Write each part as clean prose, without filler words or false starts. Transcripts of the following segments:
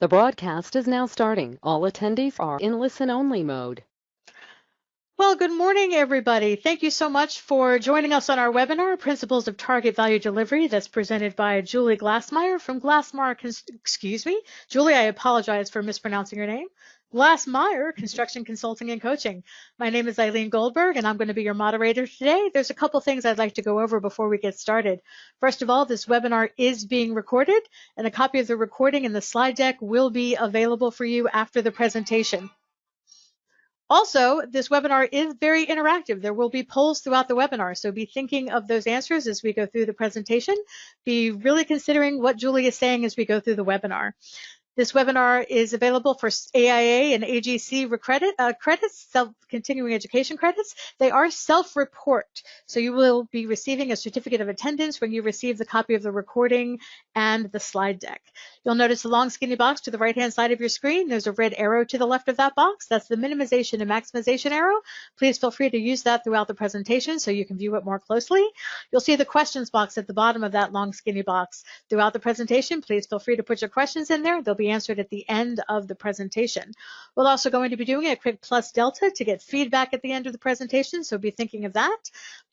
The broadcast is now starting. All attendees are in listen-only mode. Well, good morning, everybody. Thank you so much for joining us on our webinar, Principles of Target Value Delivery, that's presented by Julie Glassmeyer from Julie, I apologize for mispronouncing your name. Glassmeyer Construction Consulting and Coaching. My name is Eileen Goldberg, and I'm going to be your moderator today. There's a couple things I'd like to go over before we get started. First of all, this webinar is being recorded, and a copy of the recording and the slide deck will be available for you after the presentation. Also, this webinar is very interactive. There will be polls throughout the webinar, so be thinking of those answers as we go through the presentation. Be really considering what Julie is saying as we go through the webinar. This webinar is available for AIA and AGC credits, continuing education credits. They are self-report, so you will be receiving a certificate of attendance when you receive the copy of the recording and the slide deck. You'll notice the long skinny box to the right-hand side of your screen. There's a red arrow to the left of that box. That's the minimization and maximization arrow. Please feel free to use that throughout the presentation so you can view it more closely. You'll see the questions box at the bottom of that long skinny box. Throughout the presentation, please feel free to put your questions in there. They'll be answered at the end of the presentation. We're also going to be doing a quick plus delta to get feedback at the end of the presentation, so be thinking of that.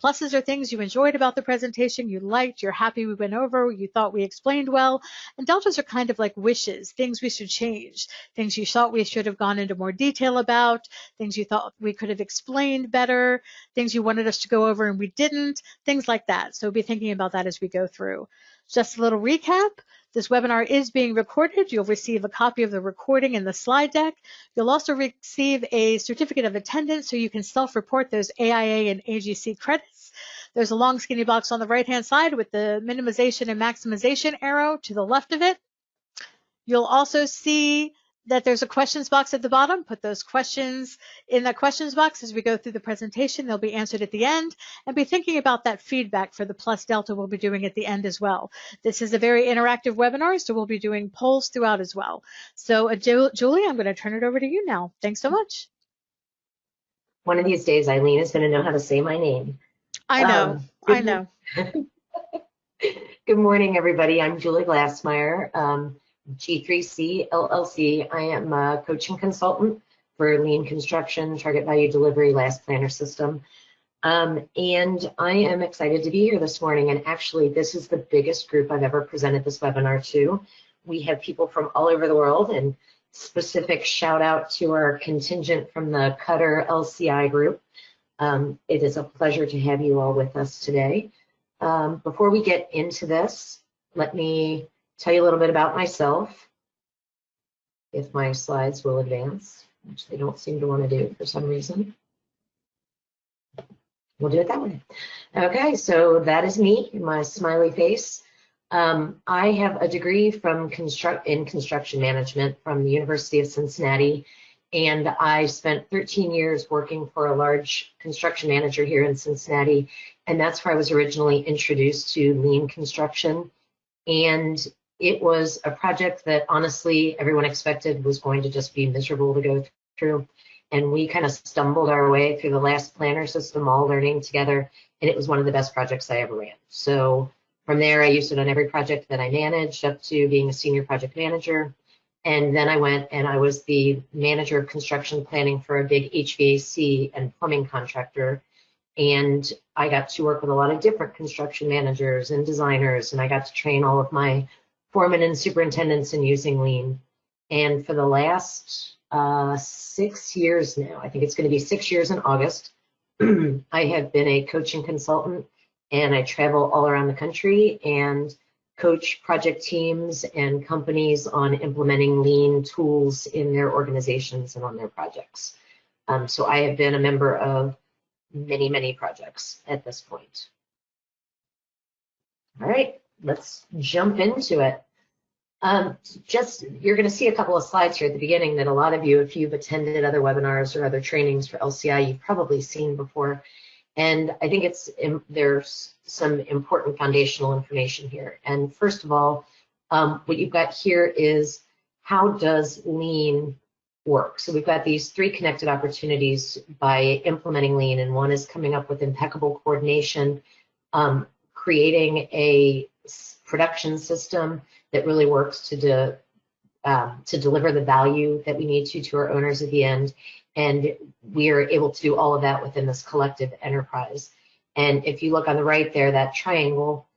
Pluses are things you enjoyed about the presentation, you liked, you're happy we went over, you thought we explained well, and deltas are kind of like wishes, things we should change, things you thought we should have gone into more detail about, things you thought we could have explained better, things you wanted us to go over and we didn't, things like that. So be thinking about that as we go through. Just a little recap. This webinar is being recorded. You'll receive a copy of the recording and the slide deck. You'll also receive a certificate of attendance so you can self-report those AIA and AGC credits. There's a long skinny box on the right-hand side with the minimization and maximization arrow to the left of it. You'll also see that there's a questions box at the bottom. Put those questions in that questions box as we go through the presentation. They'll be answered at the end. And be thinking about that feedback for the plus delta we'll be doing at the end as well. This is a very interactive webinar, so we'll be doing polls throughout as well. So Julie, I'm going to turn it over to you now. Thanks so much. One of these days, Eileen is going to know how to say my name. I know. I know. Good morning, everybody. I'm Julie Glassmeyer. G3C LLC. I am a coaching consultant for lean construction, target value delivery, last planner system. And I am excited to be here this morning. And actually, this is the biggest group I've ever presented this webinar to. We have people from all over the world, and specific shout out to our contingent from the Qatar LCI group. It is a pleasure to have you all with us today. Before we get into this, let me tell you a little bit about myself, if my slides will advance, which they don't seem to want to do for some reason. We'll do it that way. Okay, so that is me, my smiley face. I have a degree in construction management from the University of Cincinnati, and I spent 13 years working for a large construction manager here in Cincinnati, and that's where I was originally introduced to lean construction. And it was a project that honestly everyone expected was going to just be miserable to go through. And we kind of stumbled our way through the last planner system, all learning together. And it was one of the best projects I ever ran. So from there, I used it on every project that I managed up to being a senior project manager. And then I went and I was the manager of construction planning for a big HVAC and plumbing contractor. And I got to work with a lot of different construction managers and designers. And I got to train all of my foremen and superintendents in using lean. And for the last 6 years now, I think it's going to be 6 years in August, I have been a coaching consultant, and I travel all around the country and coach project teams and companies on implementing lean tools in their organizations and on their projects. So I have been a member of many, many projects at this point. All right, let's jump into it. You're going to see a couple of slides here at the beginning that a lot of you, if you've attended other webinars or other trainings for LCI, you've probably seen before. And I think there's some important foundational information here. And first of all, what you've got here is how does lean work? So we've got these three connected opportunities by implementing lean, and one is coming up with impeccable coordination, creating a production system that really works to to deliver the value that we need to our owners at the end. And we are able to do all of that within this collective enterprise. And if you look on the right there, that triangle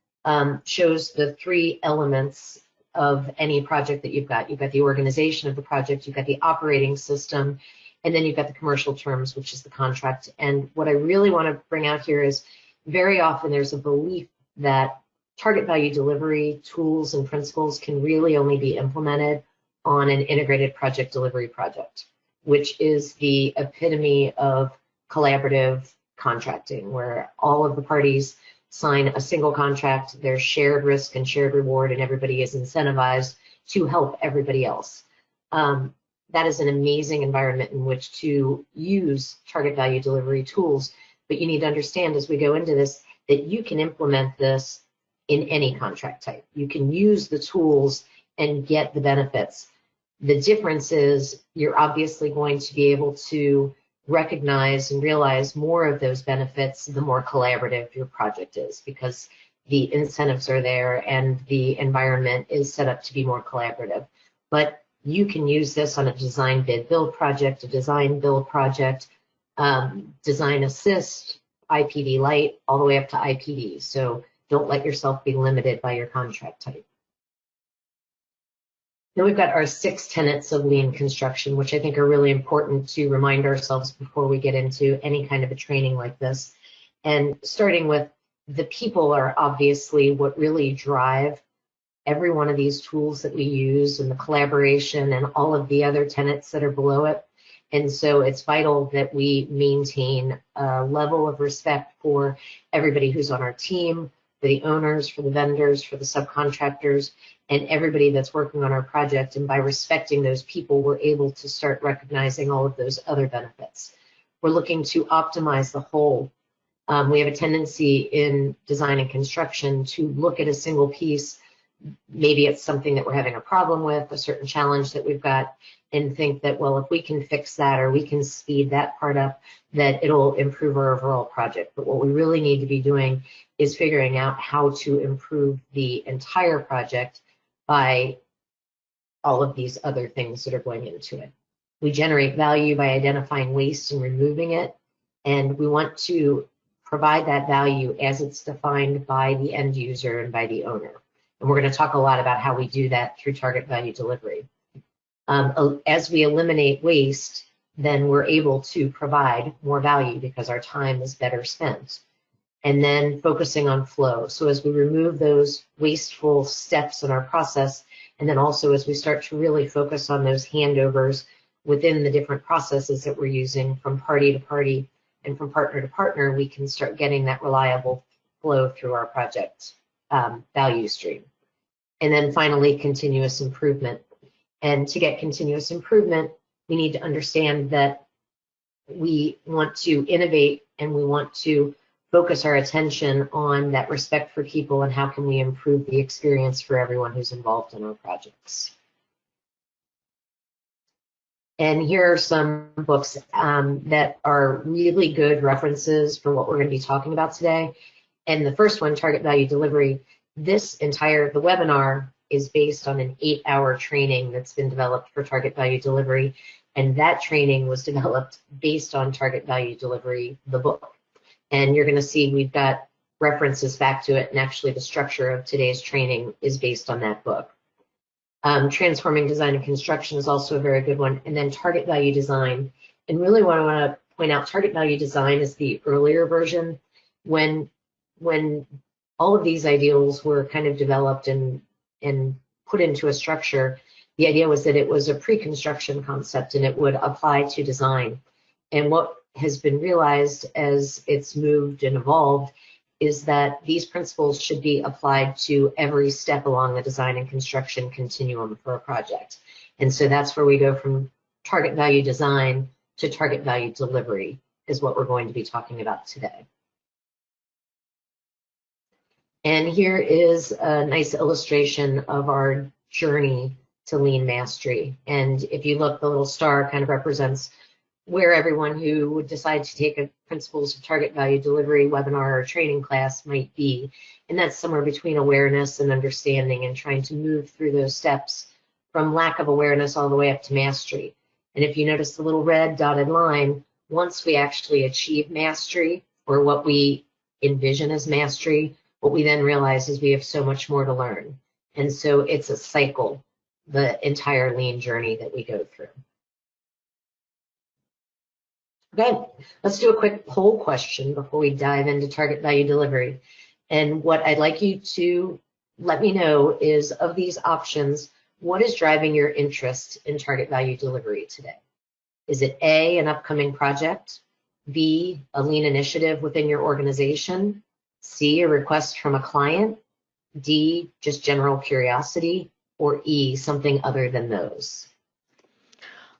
shows the three elements of any project that you've got. You've got the organization of the project, you've got the operating system, and then you've got the commercial terms, which is the contract. And what I really want to bring out here is very often there's a belief that target value delivery tools and principles can really only be implemented on an integrated project delivery project, which is the epitome of collaborative contracting, where all of the parties sign a single contract, there's shared risk and shared reward, and everybody is incentivized to help everybody else. That is an amazing environment in which to use target value delivery tools, but you need to understand as we go into this that you can implement this in any contract type. You can use the tools and get the benefits. The difference is you're obviously going to be able to recognize and realize more of those benefits the more collaborative your project is, because the incentives are there and the environment is set up to be more collaborative. But you can use this on a design bid build project, a design build project, design assist, IPD light, all the way up to IPD. So don't let yourself be limited by your contract type. Then we've got our 6 tenets of lean construction, which I think are really important to remind ourselves before we get into any kind of a training like this. And starting with the people are obviously what really drive every one of these tools that we use, and the collaboration and all of the other tenets that are below it. And so it's vital that we maintain a level of respect for everybody who's on our team, for the owners, for the vendors, for the subcontractors, and everybody that's working on our project. And by respecting those people, we're able to start recognizing all of those other benefits. We're looking to optimize the whole. We have a tendency in design and construction to look at a single piece. Maybe it's something that we're having a problem with, a certain challenge that we've got, and think that, well, if we can fix that or we can speed that part up, that it'll improve our overall project. But what we really need to be doing is figuring out how to improve the entire project by all of these other things that are going into it. We generate value by identifying waste and removing it, and we want to provide that value as it's defined by the end user and by the owner. And we're going to talk a lot about how we do that through target value delivery. As we eliminate waste, then we're able to provide more value because our time is better spent. And then focusing on flow. So as we remove those wasteful steps in our process, and then also as we start to really focus on those handovers within the different processes that we're using from party to party and from partner to partner, we can start getting that reliable flow through our project value stream. And then finally, continuous improvement. And to get continuous improvement, we need to understand that we want to innovate and we want to focus our attention on that respect for people and how can we improve the experience for everyone who's involved in our projects. And here are some books that are really good references for what we're going to be talking about today. And the first one, Target Value Delivery, the webinar is based on an 8-hour training that's been developed for Target Value Delivery. And that training was developed based on Target Value Delivery, the book. And you're going to see we've got references back to it, and actually the structure of today's training is based on that book. Transforming Design and Construction is also a very good one. And then Target Value Design. And really what I want to point out, Target Value Design is the earlier version. When all of these ideals were kind of developed and put into a structure, the idea was that it was a pre-construction concept and it would apply to design. And what has been realized as it's moved and evolved is that these principles should be applied to every step along the design and construction continuum for a project. And so that's where we go from target value design to target value delivery is what we're going to be talking about today. And here is a nice illustration of our journey to lean mastery. And if you look, the little star kind of represents where everyone who would decide to take a Principles of Target Value Delivery webinar or training class might be. And that's somewhere between awareness and understanding and trying to move through those steps from lack of awareness all the way up to mastery. And if you notice the little red dotted line, once we actually achieve mastery, or what we envision as mastery, what we then realize is we have so much more to learn. And so it's a cycle, the entire lean journey that we go through. Okay, let's do a quick poll question before we dive into target value delivery. And what I'd like you to let me know is, of these options, what is driving your interest in target value delivery today? Is it A, an upcoming project, B, a lean initiative within your organization, C, a request from a client, D, just general curiosity, or E, something other than those?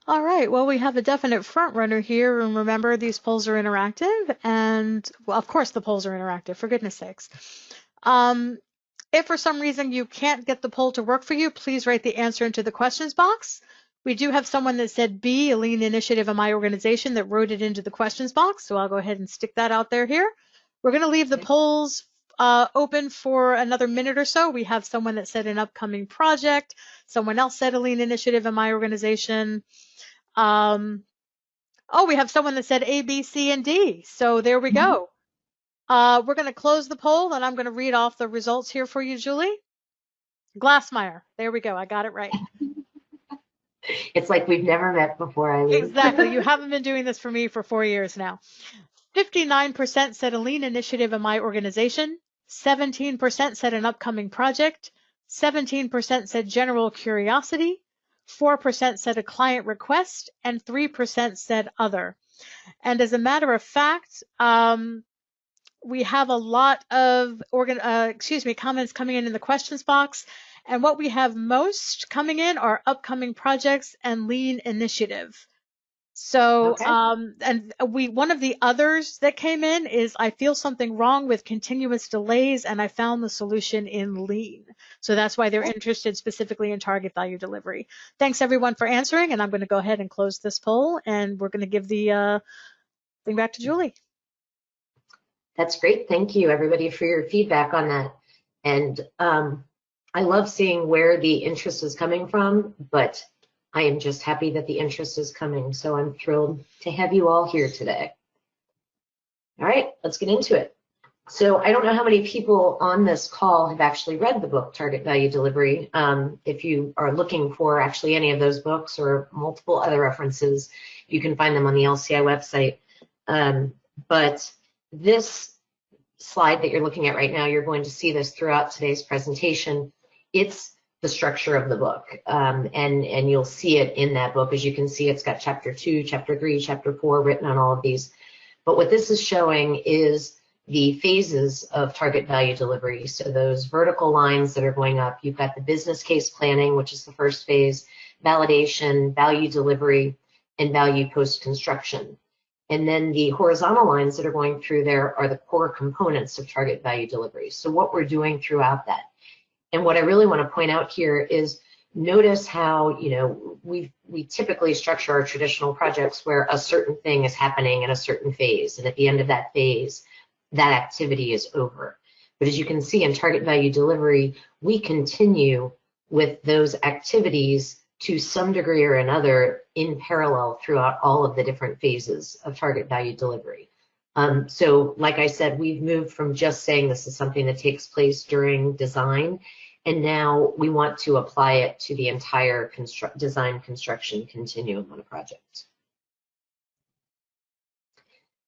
All right, well, we have a definite front runner here, and remember, these polls are interactive, and well, of course the polls are interactive, for goodness sakes. If for some reason you can't get the poll to work for you, please write the answer into the questions box. We do have someone that said B, a lean initiative in my organization, that wrote it into the questions box, so I'll go ahead and stick that out there here. We're going to leave the polls open for another minute or so. We have someone that said an upcoming project. Someone else said a lean initiative in my organization. Oh, we have someone that said A, B, C, and D. So there we go. We're going to close the poll, and I'm going to read off the results here for you, Julie. Glassmeyer. There we go. I got it right. It's like we've never met before, Eileen. Exactly. You haven't been doing this for me for 4 years now. 59% said a lean initiative in my organization. 17% said an upcoming project. 17% said general curiosity. 4% said a client request, and 3% said other. And as a matter of fact, we have a lot of comments coming in the questions box. And what we have most coming in are upcoming projects and lean initiative. So, Okay. and one of the others that came in is, I feel something wrong with continuous delays, and I found the solution in lean. So that's why they're interested specifically in target value delivery. Thanks everyone for answering, and I'm going to go ahead and close this poll, and we're going to give the thing back to Julie. That's great. Thank you, everybody, for your feedback on that. And I love seeing where the interest is coming from, but I am just happy that the interest is coming. So I'm thrilled to have you all here today. All right, let's get into it. So I don't know how many people on this call have actually read the book, Target Value Delivery. If you are looking for actually any of those books or multiple other references, you can find them on the LCI website. But this slide that you're looking at right now, you're going to see this throughout today's presentation. It's the structure of the book, and you'll see it in that book. As you can see, it's got chapter 2, chapter 3, chapter 4 written on all of these. But what this is showing is the phases of target value delivery. So those vertical lines that are going up, you've got the business case planning, which is the first phase, validation, value delivery, and value post-construction. And then the horizontal lines that are going through there are the core components of target value delivery. So what we're doing throughout that. And what I really want to point out here is, notice how, we typically structure our traditional projects where a certain thing is happening in a certain phase. And at the end of that phase, that activity is over. But as you can see in target value delivery, we continue with those activities to some degree or another in parallel throughout all of the different phases of target value delivery. So like I said, we've moved from just saying this is something that takes place during design, and now we want to apply it to the entire design construction continuum on a project.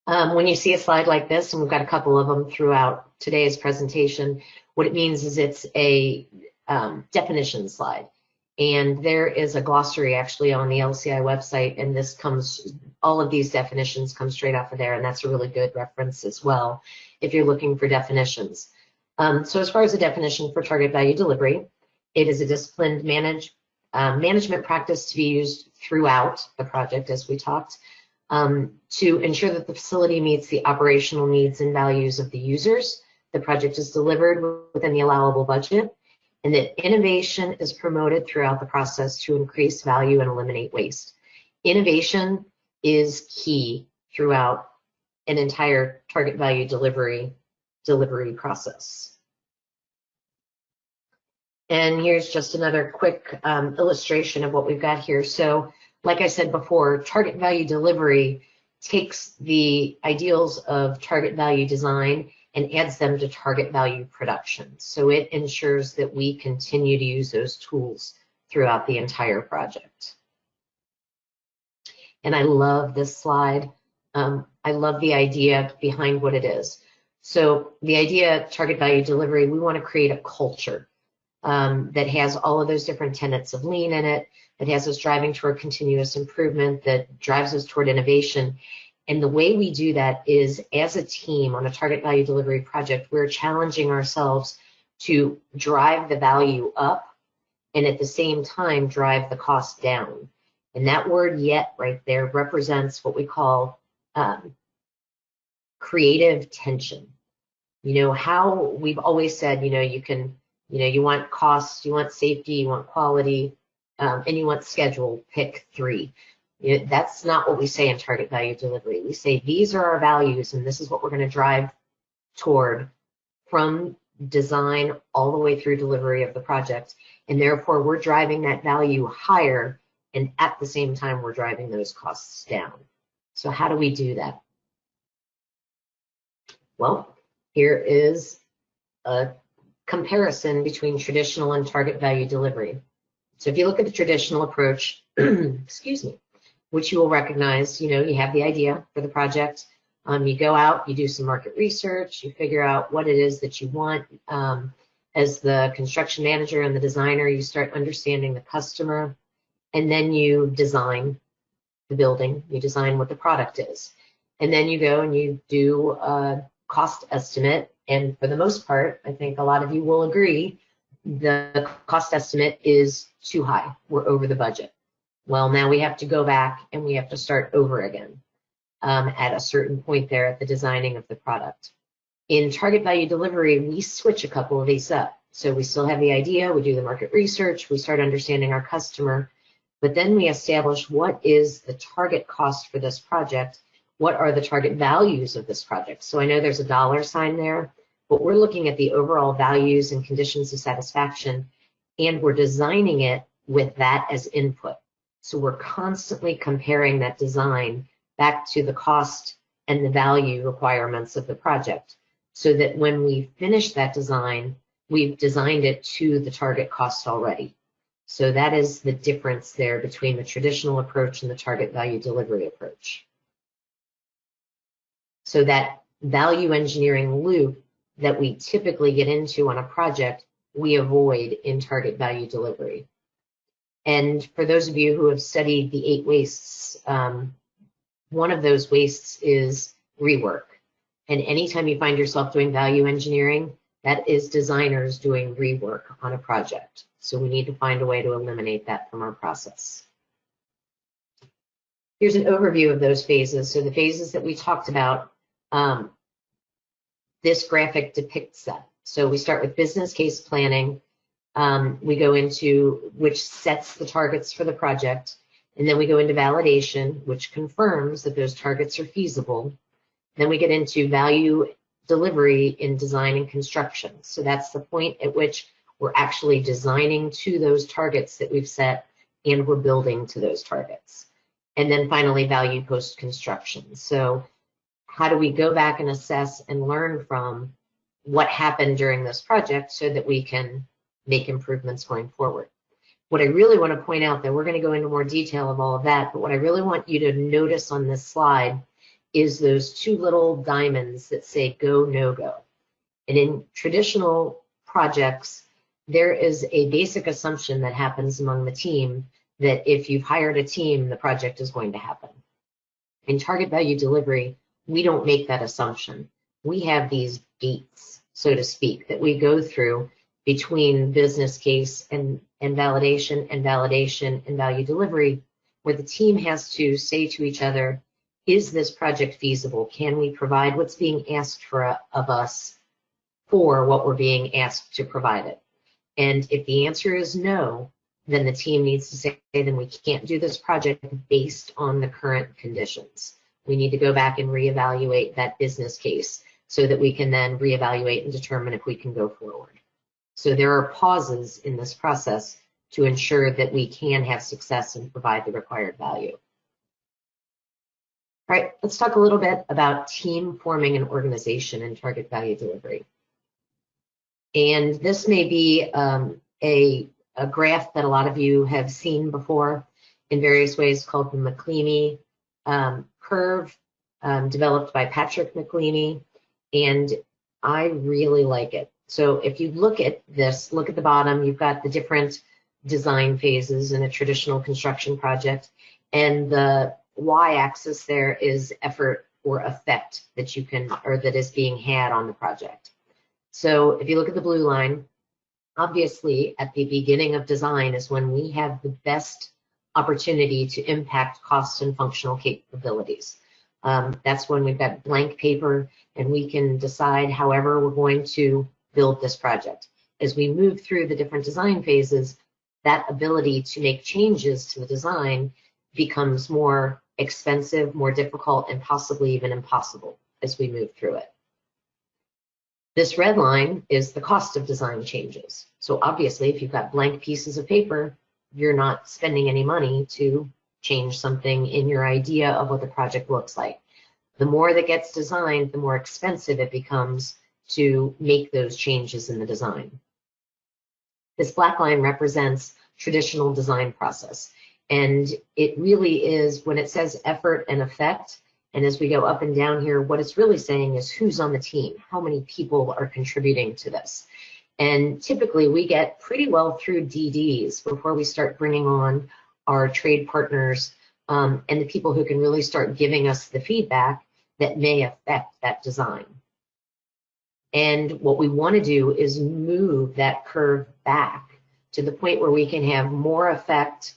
When you see a slide like this, and we've got a couple of them throughout today's presentation, what it means is it's a definition slide. And there is a glossary actually on the LCI website, and all of these definitions come straight off of there, and that's a really good reference as well if you're looking for definitions. So as far as the definition for target value delivery, it is a disciplined management practice to be used throughout the project, as we talked, to ensure that the facility meets the operational needs and values of the users, the project is delivered within the allowable budget, and that innovation is promoted throughout the process to increase value and eliminate waste. Innovation is key throughout an entire target value delivery process. And here's just another quick illustration of what we've got here. So like I said before, target value delivery takes the ideals of target value design and adds them to target value production. So it ensures that we continue to use those tools throughout the entire project. And I love this slide. I love the idea behind what it is. So the idea, target value delivery, we want to create a culture that has all of those different tenets of lean in it, that has us driving toward continuous improvement, that drives us toward innovation. And the way we do that is, as a team on a target value delivery project, we're challenging ourselves to drive the value up and at the same time drive the cost down. And that word "yet" right there represents what we call creative tension. You know, how we've always said, you want cost, you want safety, you want quality, and you want schedule, pick three. That's not what we say in target value delivery. We say these are our values and this is what we're going to drive toward from design all the way through delivery of the project. And therefore we're driving that value higher, and at the same time we're driving those costs down. So how do we do that? Well, here is a comparison between traditional and target value delivery. So if you look at the traditional approach, excuse me, which you will recognize, you have the idea for the project. You go out, you do some market research, you figure out what it is that you want. As the construction manager and the designer, you start understanding the customer, and then you design the building, you design what the product is. And then you go and you do a cost estimate. And for the most part, I think a lot of you will agree, the cost estimate is too high. We're over the budget. Well, now we have to go back and we have to start over again at a certain point there at the designing of the product. In target value delivery, we switch a couple of these up. So we still have the idea, we do the market research, we start understanding our customer, but then we establish what is the target cost for this project, what are the target values of this project. So I know there's a dollar sign there, but we're looking at the overall values and conditions of satisfaction, and we're designing it with that as input. So we're constantly comparing that design back to the cost and the value requirements of the project, so that when we finish that design, we've designed it to the target cost already. So that is the difference there between the traditional approach and the target value delivery approach. So that value engineering loop that we typically get into on a project, we avoid in target value delivery. And for those of you who have studied the 8 wastes, one of those wastes is rework. And anytime you find yourself doing value engineering, that is designers doing rework on a project. So we need to find a way to eliminate that from our process. Here's an overview of those phases. So the phases that we talked about, this graphic depicts that. So we start with business case planning. We go into which sets the targets for the project. And then we go into validation, which confirms that those targets are feasible. Then we get into value delivery in design and construction. So that's the point at which we're actually designing to those targets that we've set, and we're building to those targets. And then finally, value post-construction. So how do we go back and assess and learn from what happened during this project so that we can make improvements going forward? What I really want to point out, that we're going to go into more detail of all of that, but what I really want you to notice on this slide is those 2 little diamonds that say go, no go. And in traditional projects, there is a basic assumption that happens among the team that if you've hired a team, the project is going to happen. In target value delivery, we don't make that assumption. We have these gates, so to speak, that we go through between business case and validation and value delivery, where the team has to say to each other, is this project feasible? Can we provide what's being asked of us for what we're being asked to provide it? And if the answer is no, then the team needs to say, then we can't do this project based on the current conditions. We need to go back and reevaluate that business case so that we can then reevaluate and determine if we can go forward. So there are pauses in this process to ensure that we can have success and provide the required value. All right, let's talk a little bit about team forming an organization and target value delivery. And this may be a graph that a lot of you have seen before in various ways, called the McLeamy curve, developed by Patrick McLeamy, and I really like it. So if you look at this, look at the bottom, you've got the different design phases in a traditional construction project, and the y-axis there is effort or effect that you can, or that is being had on the project. So if you look at the blue line, obviously at the beginning of design is when we have the best opportunity to impact cost and functional capabilities. That's when we've got blank paper and we can decide however we're going to build this project. As we move through the different design phases, that ability to make changes to the design becomes more expensive, more difficult, and possibly even impossible as we move through it. This red line is the cost of design changes. So obviously, if you've got blank pieces of paper, you're not spending any money to change something in your idea of what the project looks like. The more that gets designed, the more expensive it becomes to make those changes in the design. This black line represents traditional design process. And it really is, when it says effort and effect, and as we go up and down here, what it's really saying is who's on the team, how many people are contributing to this. And typically we get pretty well through DDs before we start bringing on our trade partners and the people who can really start giving us the feedback that may affect that design. And what we want to do is move that curve back to the point where we can have more effect,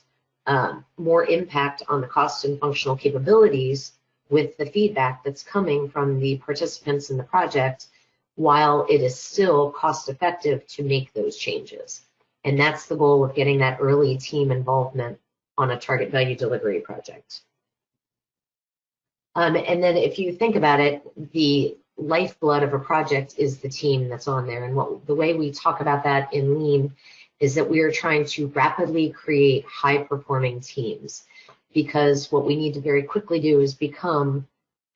more impact on the cost and functional capabilities with the feedback that's coming from the participants in the project, while it is still cost effective to make those changes. And that's the goal of getting that early team involvement on a target value delivery project. And then if you think about it, the lifeblood of a project is the team that's on there. And the way we talk about that in Lean is that we are trying to rapidly create high-performing teams, because what we need to very quickly do is become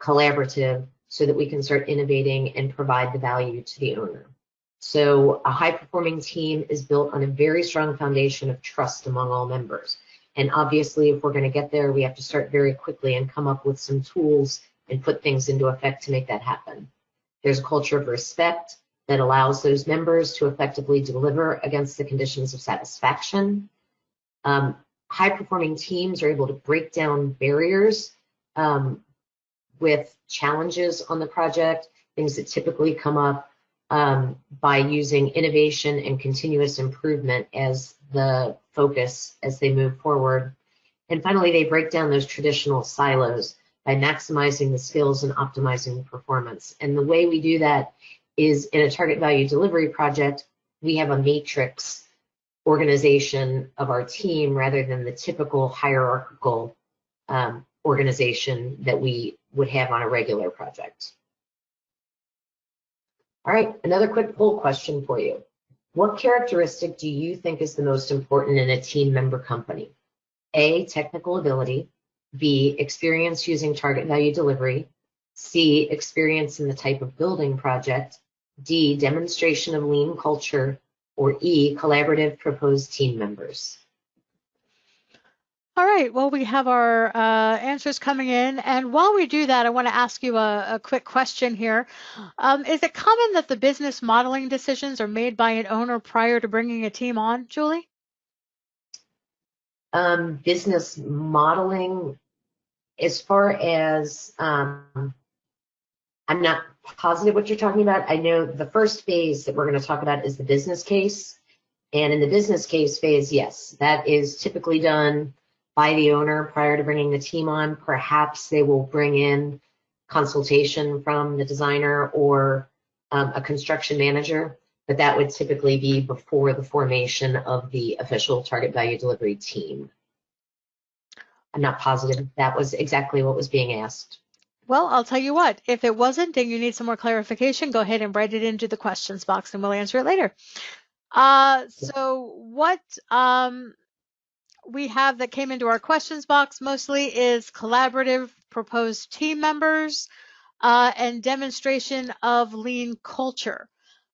collaborative so that we can start innovating and provide the value to the owner. So a high-performing team is built on a very strong foundation of trust among all members. And obviously, if we're going to get there, we have to start very quickly and come up with some tools and put things into effect to make that happen. There's a culture of respect that allows those members to effectively deliver against the conditions of satisfaction. High-performing teams are able to break down barriers with challenges on the project, things that typically come up by using innovation and continuous improvement as the focus as they move forward. And finally, they break down those traditional silos by maximizing the skills and optimizing the performance. And the way we do that is in a target value delivery project, we have a matrix organization of our team rather than the typical hierarchical organization that we would have on a regular project. All right, another quick poll question for you. What characteristic do you think is the most important in a team member company? A, technical ability. B, experience using target value delivery. C, experience in the type of building project. D, demonstration of lean culture. Or E, collaborative proposed team members. All right, well, we have our answers coming in. And while we do that, I want to ask you a quick question here. Is it common that the business modeling decisions are made by an owner prior to bringing a team on, Julie? Business modeling, as far as, I'm not positive what you're talking about. I know the first phase that we're going to talk about is the business case. And in the business case phase, yes, that is typically done by the owner prior to bringing the team on. Perhaps they will bring in consultation from the designer or a construction manager, but that would typically be before the formation of the official target value delivery team. I'm not positive that was exactly what was being asked. Well, I'll tell you what, if it wasn't and you need some more clarification, go ahead and write it into the questions box and we'll answer it later. So what we have that came into our questions box mostly is collaborative proposed team members and demonstration of lean culture.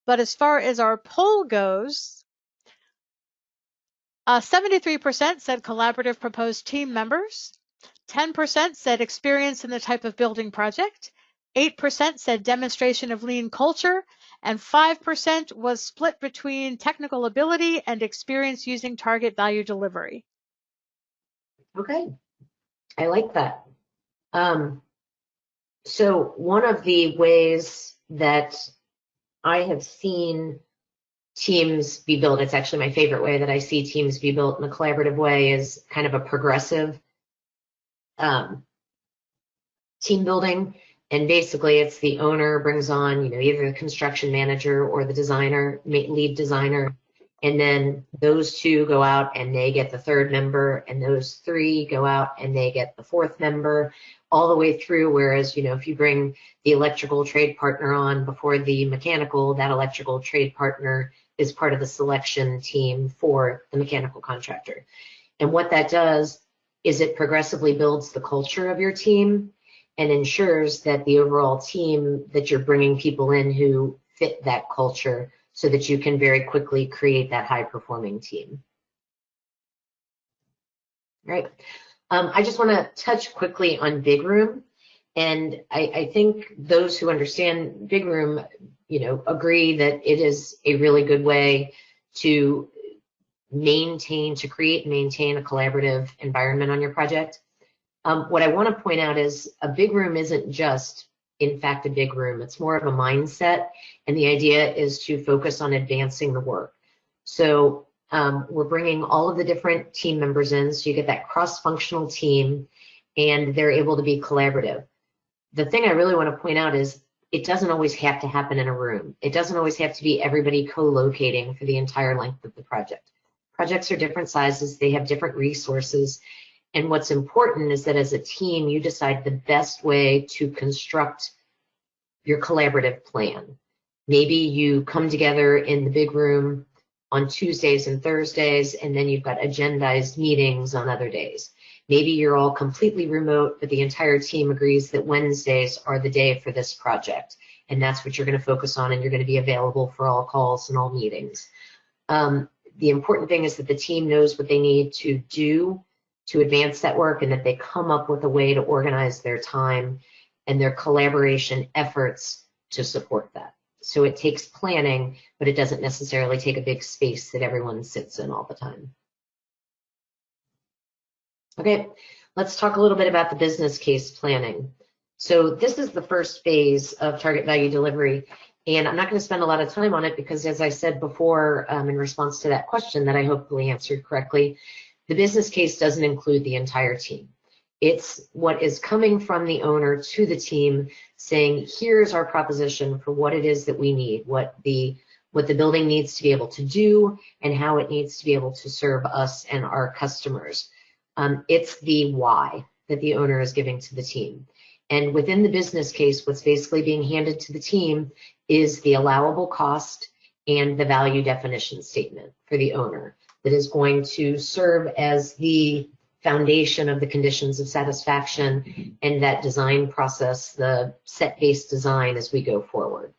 But as far as our poll goes, 73% said collaborative proposed team members, 10% said experience in the type of building project, 8% said demonstration of lean culture, and 5% was split between technical ability and experience using target value delivery. Okay, I like that. So one of the ways that I have seen teams be built, it's actually my favorite way that I see teams be built in a collaborative way, is kind of a progressive team building. And basically it's the owner brings on, either the construction manager or the designer, lead designer. And then those two go out and they get the third member, and those three go out and they get the fourth member, all the way through. Whereas, if you bring the electrical trade partner on before the mechanical, that electrical trade partner is part of the selection team for the mechanical contractor. And what that does is it progressively builds the culture of your team and ensures that the overall team, that you're bringing people in who fit that culture, so that you can very quickly create that high-performing team. Right. I just want to touch quickly on Big Room. And I think those who understand Big Room, agree that it is a really good way to create and maintain a collaborative environment on your project. What I want to point out is a big room isn't just, in fact, a big room. It's more of a mindset, and the idea is to focus on advancing the work. So we're bringing all of the different team members in, so you get that cross-functional team, and they're able to be collaborative. The thing I really want to point out is it doesn't always have to happen in a room. It doesn't always have to be everybody co-locating for the entire length of the project. Projects are different sizes. They have different resources. And what's important is that as a team, you decide the best way to construct your collaborative plan. Maybe you come together in the big room on Tuesdays and Thursdays, and then you've got agendized meetings on other days. Maybe you're all completely remote, but the entire team agrees that Wednesdays are the day for this project, and that's what you're going to focus on, and you're going to be available for all calls and all meetings. The important thing is that the team knows what they need to do to advance that work, and that they come up with a way to organize their time and their collaboration efforts to support that. So it takes planning, but it doesn't necessarily take a big space that everyone sits in all the time. Okay, let's talk a little bit about the business case planning. So this is the first phase of target value delivery, and I'm not going to spend a lot of time on it because, as I said before, in response to that question that I hopefully answered correctly, the business case doesn't include the entire team. It's what is coming from the owner to the team saying, here's our proposition for what it is that we need, what the building needs to be able to do, and how it needs to be able to serve us and our customers. It's the why that the owner is giving to the team. And within the business case, what's basically being handed to the team is the allowable cost and the value definition statement for the owner that is going to serve as the foundation of the conditions of satisfaction and that design process, the set-based design as we go forward.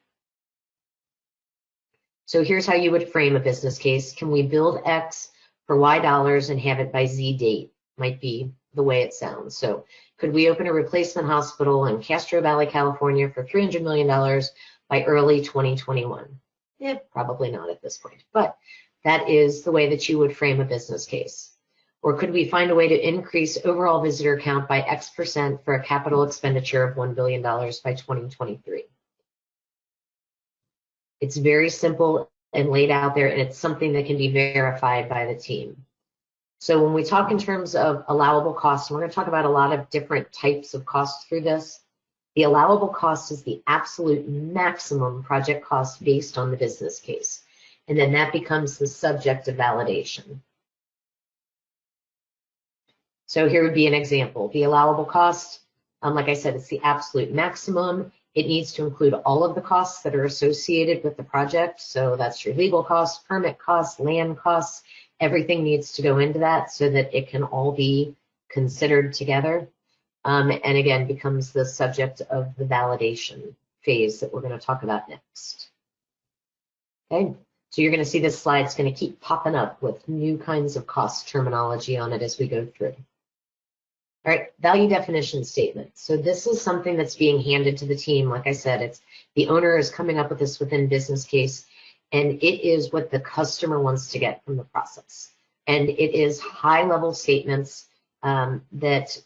So here's how you would frame a business case. Can we build X for Y dollars and have it by Z date? Might be the way it sounds. So could we open a replacement hospital in Castro Valley, California for $300 million by early 2021? Probably not at this point, but that is the way that you would frame a business case. Or could we find a way to increase overall visitor count by X% for a capital expenditure of $1 billion by 2023? It's very simple and laid out there, and it's something that can be verified by the team. So when we talk in terms of allowable costs, we're going to talk about a lot of different types of costs through this. The allowable cost is the absolute maximum project cost based on the business case. And then that becomes the subject of validation. So here would be an example. The allowable cost, like I said, it's the absolute maximum. It needs to include all of the costs that are associated with the project. So that's your legal costs, permit costs, land costs. Everything needs to go into that so that it can all be considered together. And again, becomes the subject of the validation phase that we're going to talk about next. Okay, so you're going to see this slide's going to keep popping up with new kinds of cost terminology on it as we go through. All right, value definition statement. So this is something that's being handed to the team. Like I said, it's the owner is coming up with this within business case, and it is what the customer wants to get from the process. And it is high-level statements that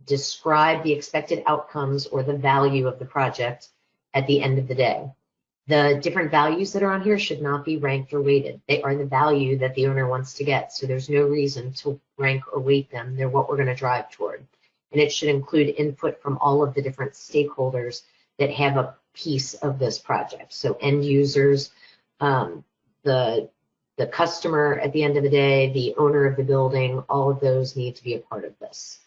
describe the expected outcomes or the value of the project at the end of the day. The different values that are on here should not be ranked or weighted. They are the value that the owner wants to get, so there's no reason to rank or weight them. They're what we're going to drive toward. And it should include input from all of the different stakeholders that have a piece of this project. So end users, the customer at the end of the day, the owner of the building, all of those need to be a part of this.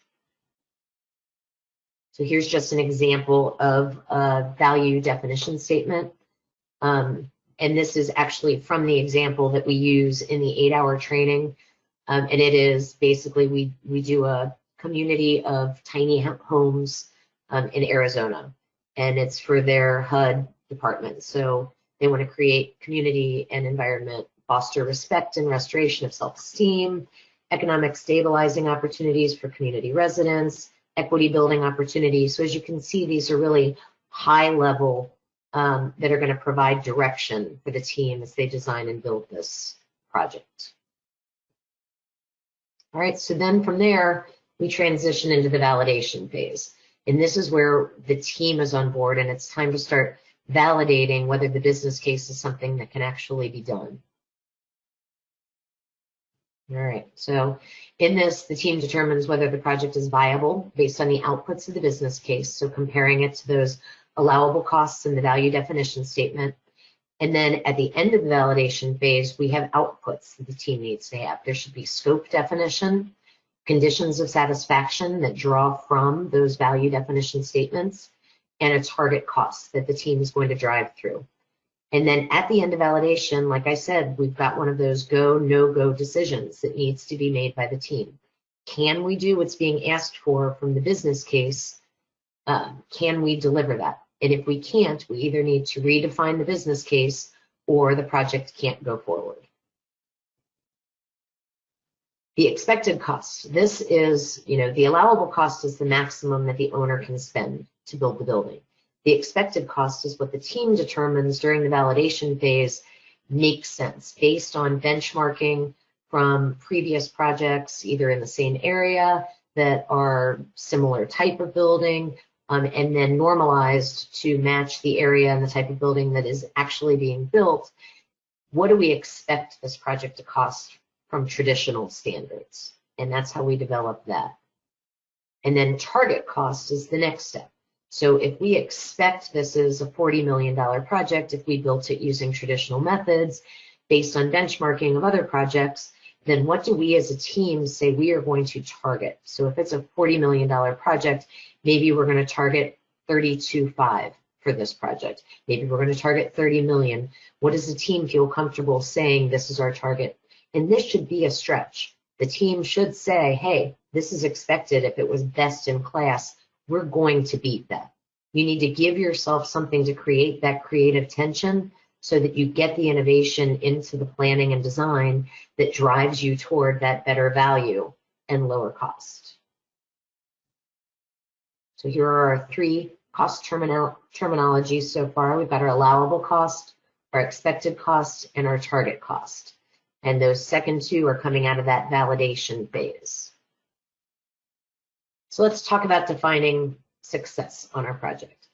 So here's just an example of a value definition statement. And this is actually from the example that we use in the 8-hour training. And it is basically, we do a community of tiny homes in Arizona, and it's for their HUD department. So they want to create community and environment, foster respect and restoration of self-esteem, economic stabilizing opportunities for community residents, equity building opportunities. So as you can see, these are really high level that are going to provide direction for the team as they design and build this project. All right, so then from there, we transition into the validation phase. And this is where the team is on board, and it's time to start validating whether the business case is something that can actually be done. All right, so in this, the team determines whether the project is viable based on the outputs of the business case, so comparing it to those allowable costs in the value definition statement. And then at the end of the validation phase, we have outputs that the team needs to have. There should be scope definition, conditions of satisfaction that draw from those value definition statements, and a target cost that the team is going to drive through. And then at the end of validation, like I said, we've got one of those go, no-go decisions that needs to be made by the team. Can we do what's being asked for from the business case? Can we deliver that? And if we can't, we either need to redefine the business case or the project can't go forward. The expected cost. This is, the allowable cost is the maximum that the owner can spend to build the building. The expected cost is what the team determines during the validation phase makes sense based on benchmarking from previous projects, either in the same area that are similar type of building, and then normalized to match the area and the type of building that is actually being built. What do we expect this project to cost from traditional standards? And that's how we develop that. And then target cost is the next step. So if we expect this is a $40 million project, if we built it using traditional methods based on benchmarking of other projects, then what do we as a team say we are going to target? So if it's a $40 million project, maybe we're going to target 32.5 for this project. Maybe we're going to target 30 million. What does the team feel comfortable saying this is our target? And this should be a stretch. The team should say, hey, this is expected. If it was best in class, we're going to beat that. You need to give yourself something to create that creative tension so that you get the innovation into the planning and design that drives you toward that better value and lower cost. So here are our 3 cost terminologies so far. We've got our allowable cost, our expected cost, and our target cost. And those second 2 are coming out of that validation phase. So let's talk about defining success on our project.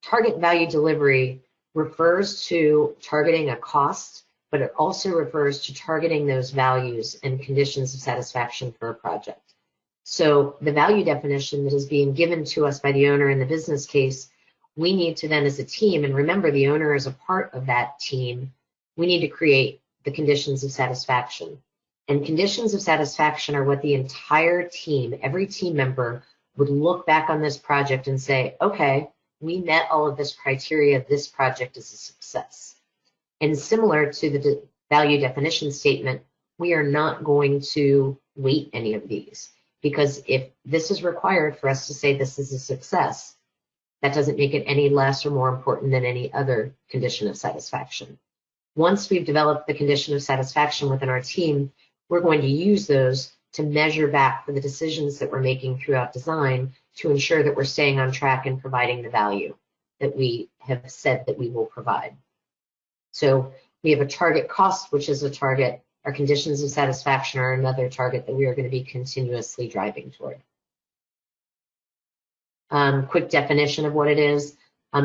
Target value delivery refers to targeting a cost, but it also refers to targeting those values and conditions of satisfaction for a project. So the value definition that is being given to us by the owner in the business case, we need to then as a team, and remember the owner is a part of that team, we need to create the conditions of satisfaction. And conditions of satisfaction are what the entire team, every team member, would look back on this project and say, okay, we met all of this criteria, this project is a success. And similar to the value definition statement, we are not going to weight any of these, because if this is required for us to say this is a success, that doesn't make it any less or more important than any other condition of satisfaction. Once we've developed the condition of satisfaction within our team, we're going to use those to measure back for the decisions that we're making throughout design to ensure that we're staying on track and providing the value that we have said that we will provide. So we have a target cost, which is a target. Our conditions of satisfaction are another target that we are going to be continuously driving toward. Quick definition of what it is,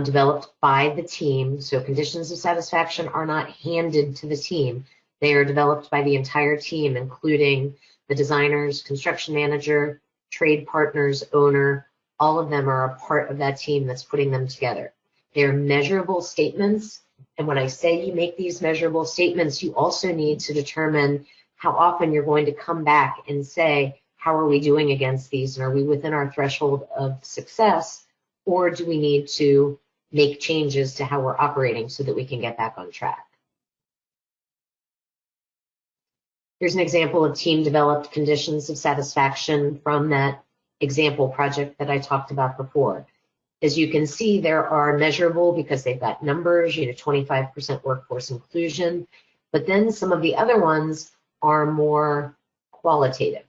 developed by the team. So conditions of satisfaction are not handed to the team. They are developed by the entire team, including the designers, construction manager, trade partners, owner. All of them are a part of that team that's putting them together. They're measurable statements. And when I say you make these measurable statements, you also need to determine how often you're going to come back and say, how are we doing against these? And are we within our threshold of success? Or do we need to make changes to how we're operating so that we can get back on track? Here's an example of team-developed conditions of satisfaction from that example project that I talked about before. As you can see, there are measurable because they've got numbers, 25% workforce inclusion, but then some of the other ones are more qualitative.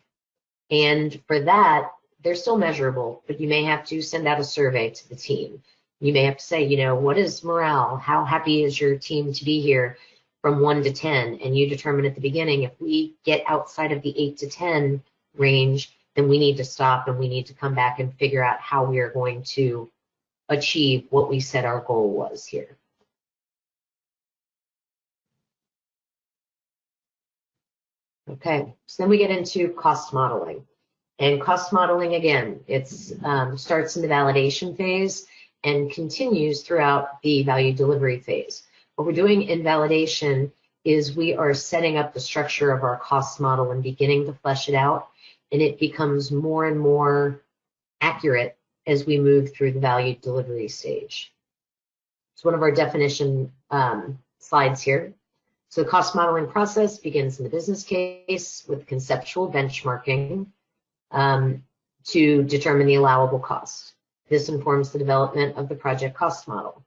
And for that, they're still measurable, but you may have to send out a survey to the team. You may have to say, what is morale? How happy is your team to be here from 1 to 10? And you determine at the beginning, if we get outside of the 8 to 10 range, then we need to stop and we need to come back and figure out how we are going to achieve what we said our goal was here. Okay, so then we get into cost modeling. And cost modeling, again, it starts in the validation phase and continues throughout the value delivery phase. What we're doing in validation is we are setting up the structure of our cost model and beginning to flesh it out, and it becomes more and more accurate as we move through the value delivery stage. It's one of our definition slides here. So the cost modeling process begins in the business case with conceptual benchmarking to determine the allowable cost. This informs the development of the project cost model.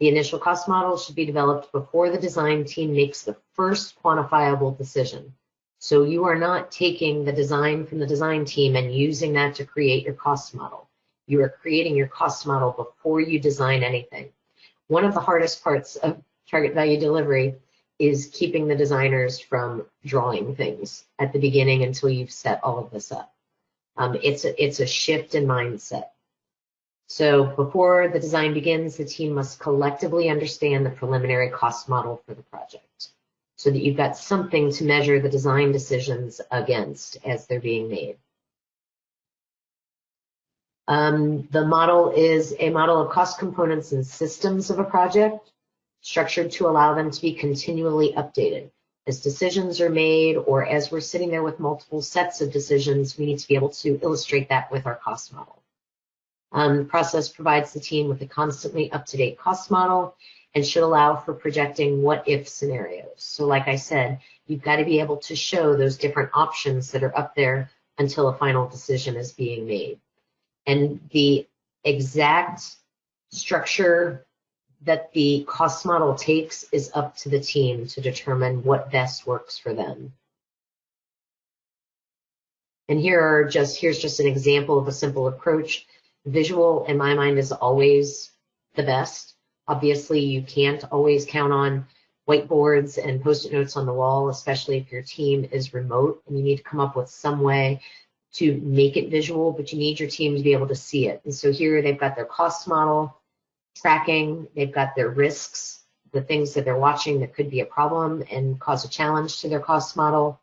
The initial cost model should be developed before the design team makes the first quantifiable decision. So you are not taking the design from the design team and using that to create your cost model. You are creating your cost model before you design anything. One of the hardest parts of target value delivery is keeping the designers from drawing things at the beginning until you've set all of this up. It's a shift in mindset. So before the design begins, the team must collectively understand the preliminary cost model for the project so that you've got something to measure the design decisions against as they're being made. The model is a model of cost components and systems of a project, structured to allow them to be continually updated. As decisions are made or as we're sitting there with multiple sets of decisions, we need to be able to illustrate that with our cost model. The process provides the team with a constantly up-to-date cost model and should allow for projecting what-if scenarios. So like I said, you've got to be able to show those different options that are up there until a final decision is being made. And the exact structure that the cost model takes is up to the team to determine what best works for them. And here's just an example of a simple approach. Visual, in my mind, is always the best. Obviously, you can't always count on whiteboards and post-it notes on the wall, especially if your team is remote and you need to come up with some way to make it visual, but you need your team to be able to see it. And so here they've got their cost model tracking, they've got their risks, the things that they're watching that could be a problem and cause a challenge to their cost model,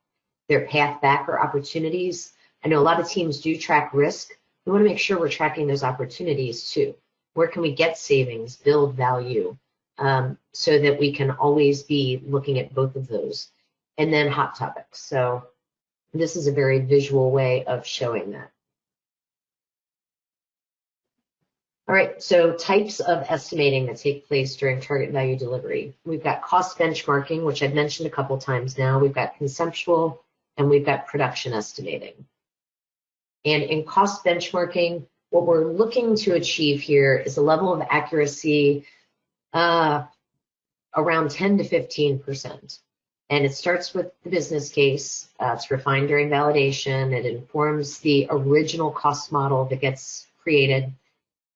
their path back or opportunities. I know a lot of teams do track risk. We want to make sure we're tracking those opportunities too. Where can we get savings, build value, so that we can always be looking at both of those. And then hot topics. So this is a very visual way of showing that. All right, so types of estimating that take place during target value delivery. We've got cost benchmarking, which I've mentioned a couple times now. We've got conceptual, and we've got production estimating. And in cost benchmarking, what we're looking to achieve here is a level of accuracy around 10 to 15%. And it starts with the business case. It's refined during validation. It informs the original cost model that gets created.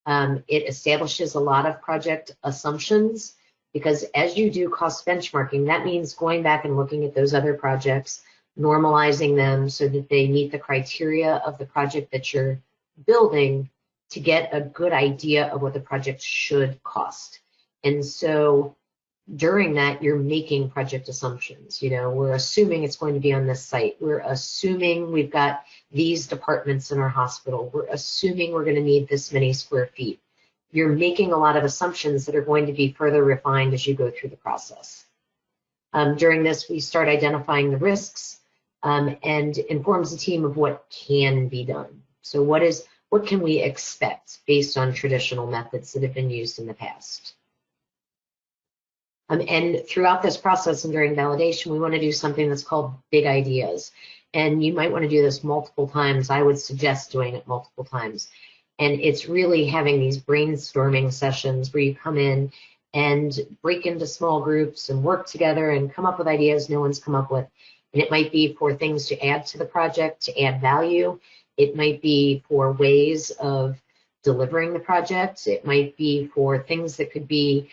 It establishes a lot of project assumptions, because as you do cost benchmarking, that means going back and looking at those other projects, normalizing them so that they meet the criteria of the project that you're building to get a good idea of what the project should cost. And so during that, you're making project assumptions. You know, we're assuming it's going to be on this site. We're assuming we've got these departments in our hospital. We're assuming we're going to need this many square feet. You're making a lot of assumptions that are going to be further refined as you go through the process. During this, we start identifying the risks and informs the team of what can be done. So what can we expect based on traditional methods that have been used in the past? And throughout this process and during validation, we want to do something that's called big ideas. And you might want to do this multiple times. I would suggest doing it multiple times. And it's really having these brainstorming sessions where you come in and break into small groups and work together and come up with ideas no one's come up with. And it might be for things to add to the project, to add value. It might be for ways of delivering the project. It might be for things that could be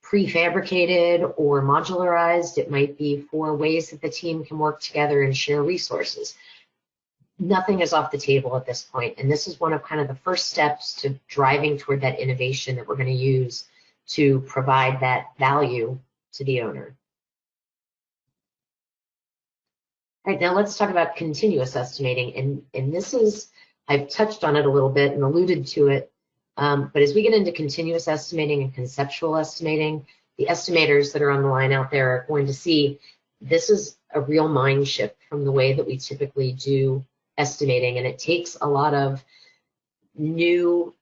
prefabricated or modularized. It might be for ways that the team can work together and share resources. Nothing is off the table at this point, and this is one of kind of the first steps to driving toward that innovation that we're going to use to provide that value to the owner. All right, now let's talk about continuous estimating, and this is, I've touched on it a little bit and alluded to it. But as we get into continuous estimating and conceptual estimating, the estimators that are on the line out there are going to see this is a real mind shift from the way that we typically do estimating, and it takes a lot of new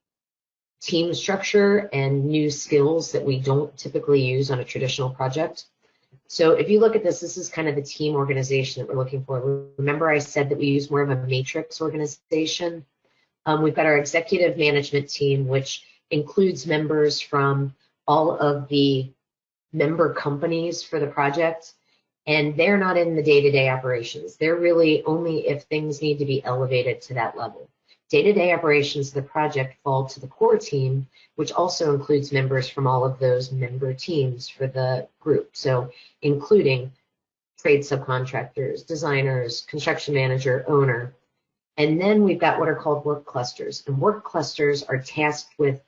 team structure and new skills that we don't typically use on a traditional project. So if you look at this, this is kind of the team organization that we're looking for. Remember I said that we use more of a matrix organization? We've got our executive management team, which includes members from all of the member companies for the project, and they're not in the day-to-day operations. They're really only if things need to be elevated to that level. Day-to-day operations of the project fall to the core team, which also includes members from all of those member teams for the group. So including trade subcontractors, designers, construction manager, owner. And then we've got what are called work clusters. And work clusters are tasked with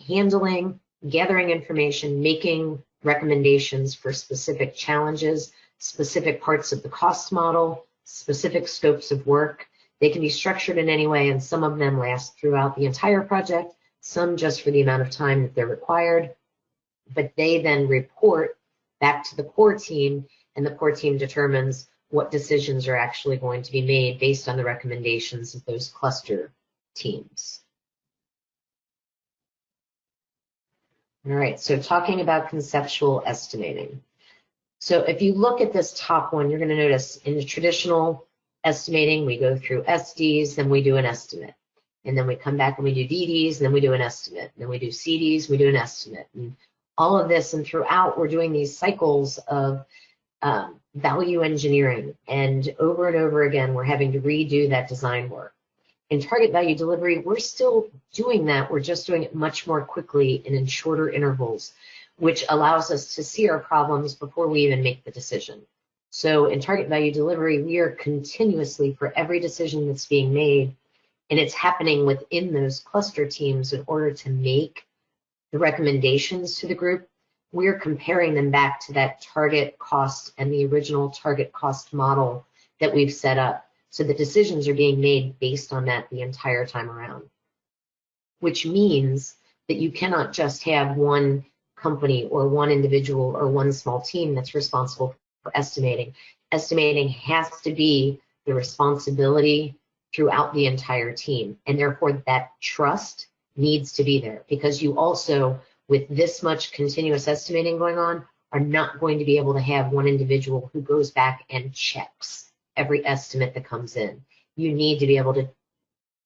handling, gathering information, making recommendations for specific challenges, specific parts of the cost model, specific scopes of work. They can be structured in any way, and some of them last throughout the entire project, some just for the amount of time that they're required. But they then report back to the core team, and the core team determines what decisions are actually going to be made based on the recommendations of those cluster teams. All right, so talking about conceptual estimating. So if you look at this top one, you're going to notice in the traditional estimating, we go through SDs, then we do an estimate. And then we come back and we do DDs, and then we do an estimate. And then we do CDs, we do an estimate. And all of this, and throughout, we're doing these cycles of value engineering, and over again we're having to redo that design work. In target value delivery, we're still doing that, we're just doing it much more quickly and in shorter intervals, which allows us to see our problems before we even make the decision. So in target value delivery, we are continuously, for every decision that's being made, and it's happening within those cluster teams in order to make the recommendations to the group, we're comparing them back to that target cost and the original target cost model that we've set up. So the decisions are being made based on that the entire time around, which means that you cannot just have one company or one individual or one small team that's responsible for estimating. Estimating has to be the responsibility throughout the entire team, and therefore that trust needs to be there, because you also, with this much continuous estimating going on, are not going to be able to have one individual who goes back and checks every estimate that comes in. You need to be able to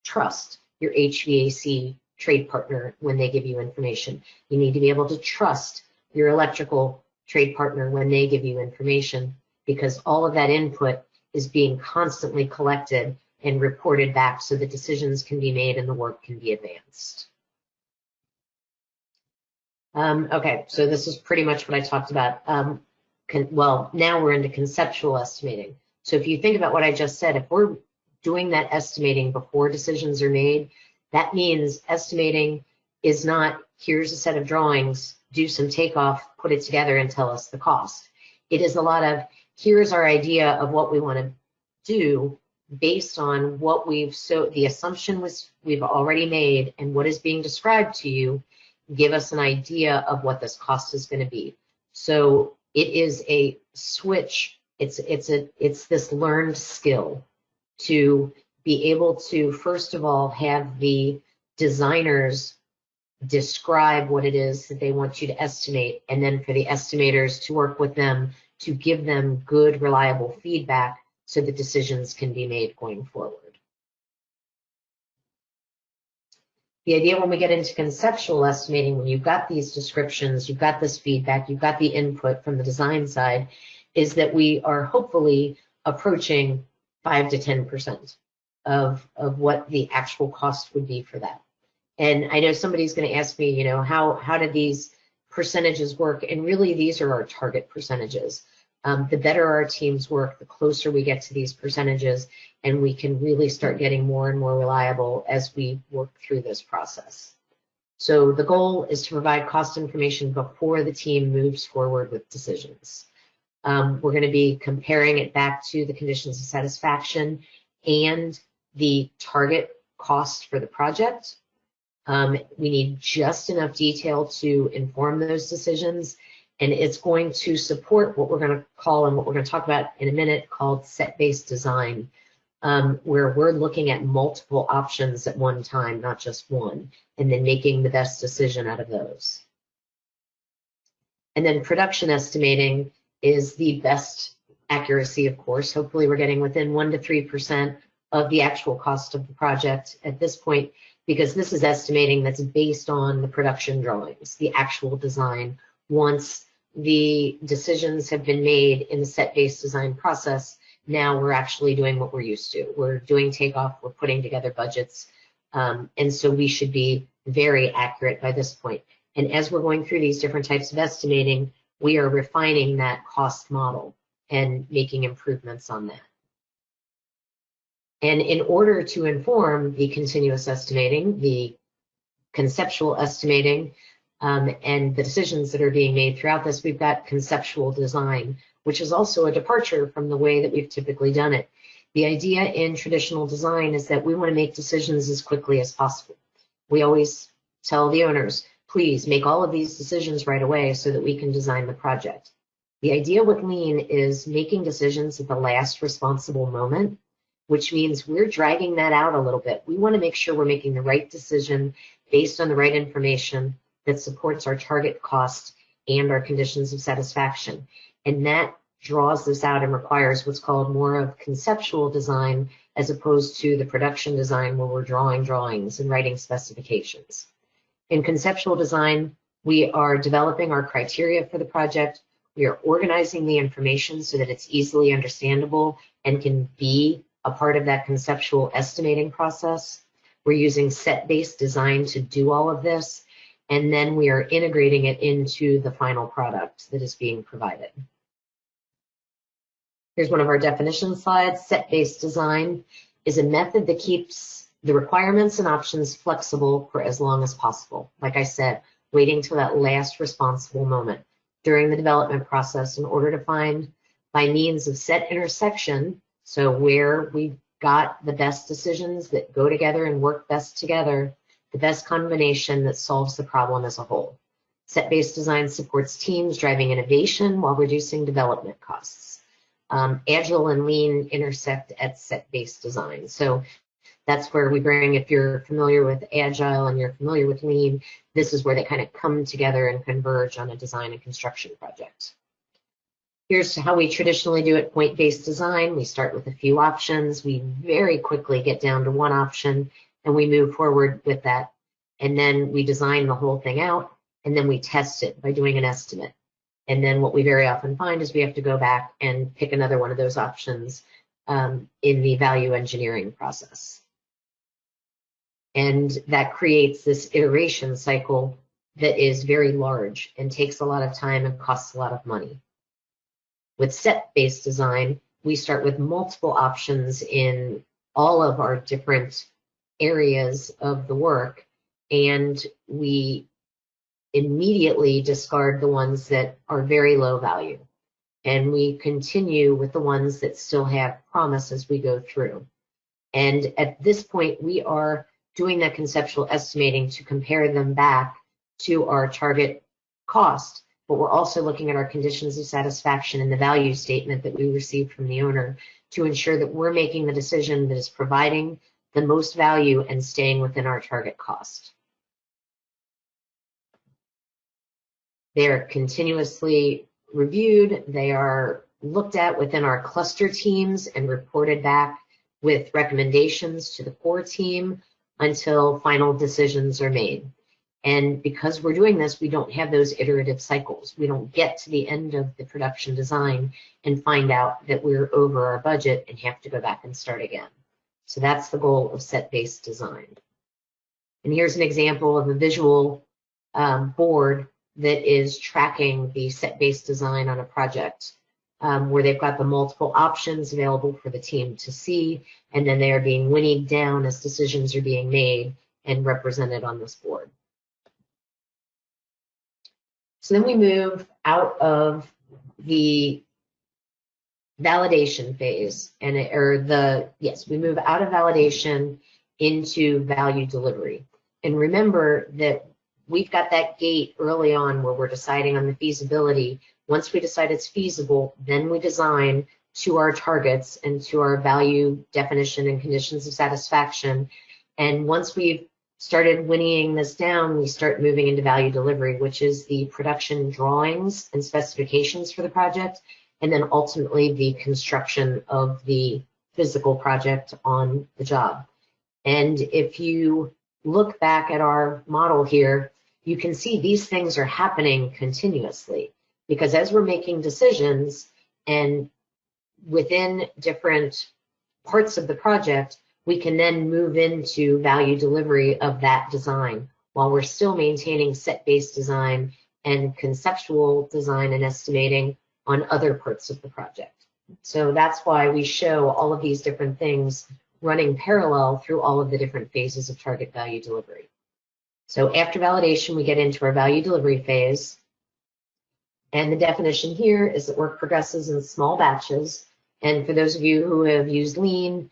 trust your HVAC trade partner when they give you information. You need to be able to trust your electrical trade partner when they give you information, because all of that input is being constantly collected and reported back so that decisions can be made and the work can be advanced. Okay, so this is pretty much what I talked about. Well, now we're into conceptual estimating. So if you think about what I just said, if we're doing that estimating before decisions are made, that means estimating is not, here's a set of drawings, do some takeoff, put it together and tell us the cost. It is a lot of, here's our idea of what we want to do based on what the assumption we've already made and what is being described to you. Give us an idea of what this cost is going to be. So it is a switch. It's this learned skill to be able to, first of all, have the designers describe what it is that they want you to estimate, and then for the estimators to work with them to give them good, reliable feedback so that decisions can be made going forward. The idea when we get into conceptual estimating, when you've got these descriptions, you've got this feedback, you've got the input from the design side, is that we are hopefully approaching 5 to 10% of what the actual cost would be for that. And I know somebody's going to ask me, you know, how did these percentages work? And really, these are our target percentages. The better our teams work, the closer we get to these percentages, and we can really start getting more and more reliable as we work through this process. So the goal is to provide cost information before the team moves forward with decisions. We're going to be comparing it back to the conditions of satisfaction and the target cost for the project. We need just enough detail to inform those decisions, and it's going to support what we're going to call, and what we're going to talk about in a minute, called set-based design, where we're looking at multiple options at one time, not just one, and then making the best decision out of those. And then production estimating is the best accuracy, of course. Hopefully we're getting within 1 to 3% of the actual cost of the project at this point, because this is estimating that's based on the production drawings, the actual design. Once the decisions have been made in the set-based design process, now we're actually doing what we're used to. We're doing takeoff, we're putting together budgets, and so we should be very accurate by this point. And as we're going through these different types of estimating, we are refining that cost model and making improvements on that. And in order to inform the continuous estimating, the conceptual estimating, and the decisions that are being made throughout this, we've got conceptual design, which is also a departure from the way that we've typically done it. The idea in traditional design is that we want to make decisions as quickly as possible. We always tell the owners, please make all of these decisions right away so that we can design the project. The idea with Lean is making decisions at the last responsible moment, which means we're dragging that out a little bit. We want to make sure we're making the right decision based on the right information that supports our target cost and our conditions of satisfaction. And that draws this out and requires what's called more of conceptual design as opposed to the production design where we're drawing drawings and writing specifications. In conceptual design, we are developing our criteria for the project. We are organizing the information so that it's easily understandable and can be a part of that conceptual estimating process. We're using set-based design to do all of this, and then we are integrating it into the final product that is being provided. Here's one of our definition slides. Set-based design is a method that keeps the requirements and options flexible for as long as possible. Like I said, waiting till that last responsible moment during the development process in order to find, by means of set intersection, so where we've got the best decisions that go together and work best together, the best combination that solves the problem as a whole. Set-based design supports teams driving innovation while reducing development costs. Agile and Lean intersect at set-based design. So That's where we bring, if you're familiar with Agile and you're familiar with Lean, this is where they kind of come together and converge on a design and construction project. Here's how we traditionally do it, point-based design. We start with a few options. We very quickly get down to one option and we move forward with that. And then we design the whole thing out and then we test it by doing an estimate. And then what we very often find is we have to go back and pick another one of those options in the value engineering process. And that creates this iteration cycle that is very large and takes a lot of time and costs a lot of money. With set-based design, we start with multiple options in all of our different areas of the work, and we immediately discard the ones that are very low value. And we continue with the ones that still have promise as we go through. And at this point, we are doing that conceptual estimating to compare them back to our target cost, but we're also looking at our conditions of satisfaction and the value statement that we received from the owner to ensure that we're making the decision that is providing the most value and staying within our target cost. They're continuously reviewed. They are looked at within our cluster teams and reported back with recommendations to the core team until final decisions are made. And because we're doing this, we don't have those iterative cycles. We don't get to the end of the production design and find out that we're over our budget and have to go back and start again. So that's the goal of set-based design. And here's an example of a visual board that is tracking the set-based design on a project, where they've got the multiple options available for the team to see, and then they are being whinnied down as decisions are being made and represented on this board. So then we move out of the validation phase, and we move out of validation into value delivery. And remember that we've got that gate early on where we're deciding on the feasibility. Once we decide it's feasible, then we design to our targets and to our value definition and conditions of satisfaction. And once we've started whinnying this down, we start moving into value delivery, which is the production drawings and specifications for the project, and then ultimately the construction of the physical project on the job. And if you look back at our model here, you can see these things are happening continuously, because as we're making decisions and within different parts of the project, we can then move into value delivery of that design while we're still maintaining set-based design and conceptual design and estimating on other parts of the project. So that's why we show all of these different things running parallel through all of the different phases of target value delivery. So after validation, we get into our value delivery phase. And the definition here is that work progresses in small batches. And for those of you who have used Lean,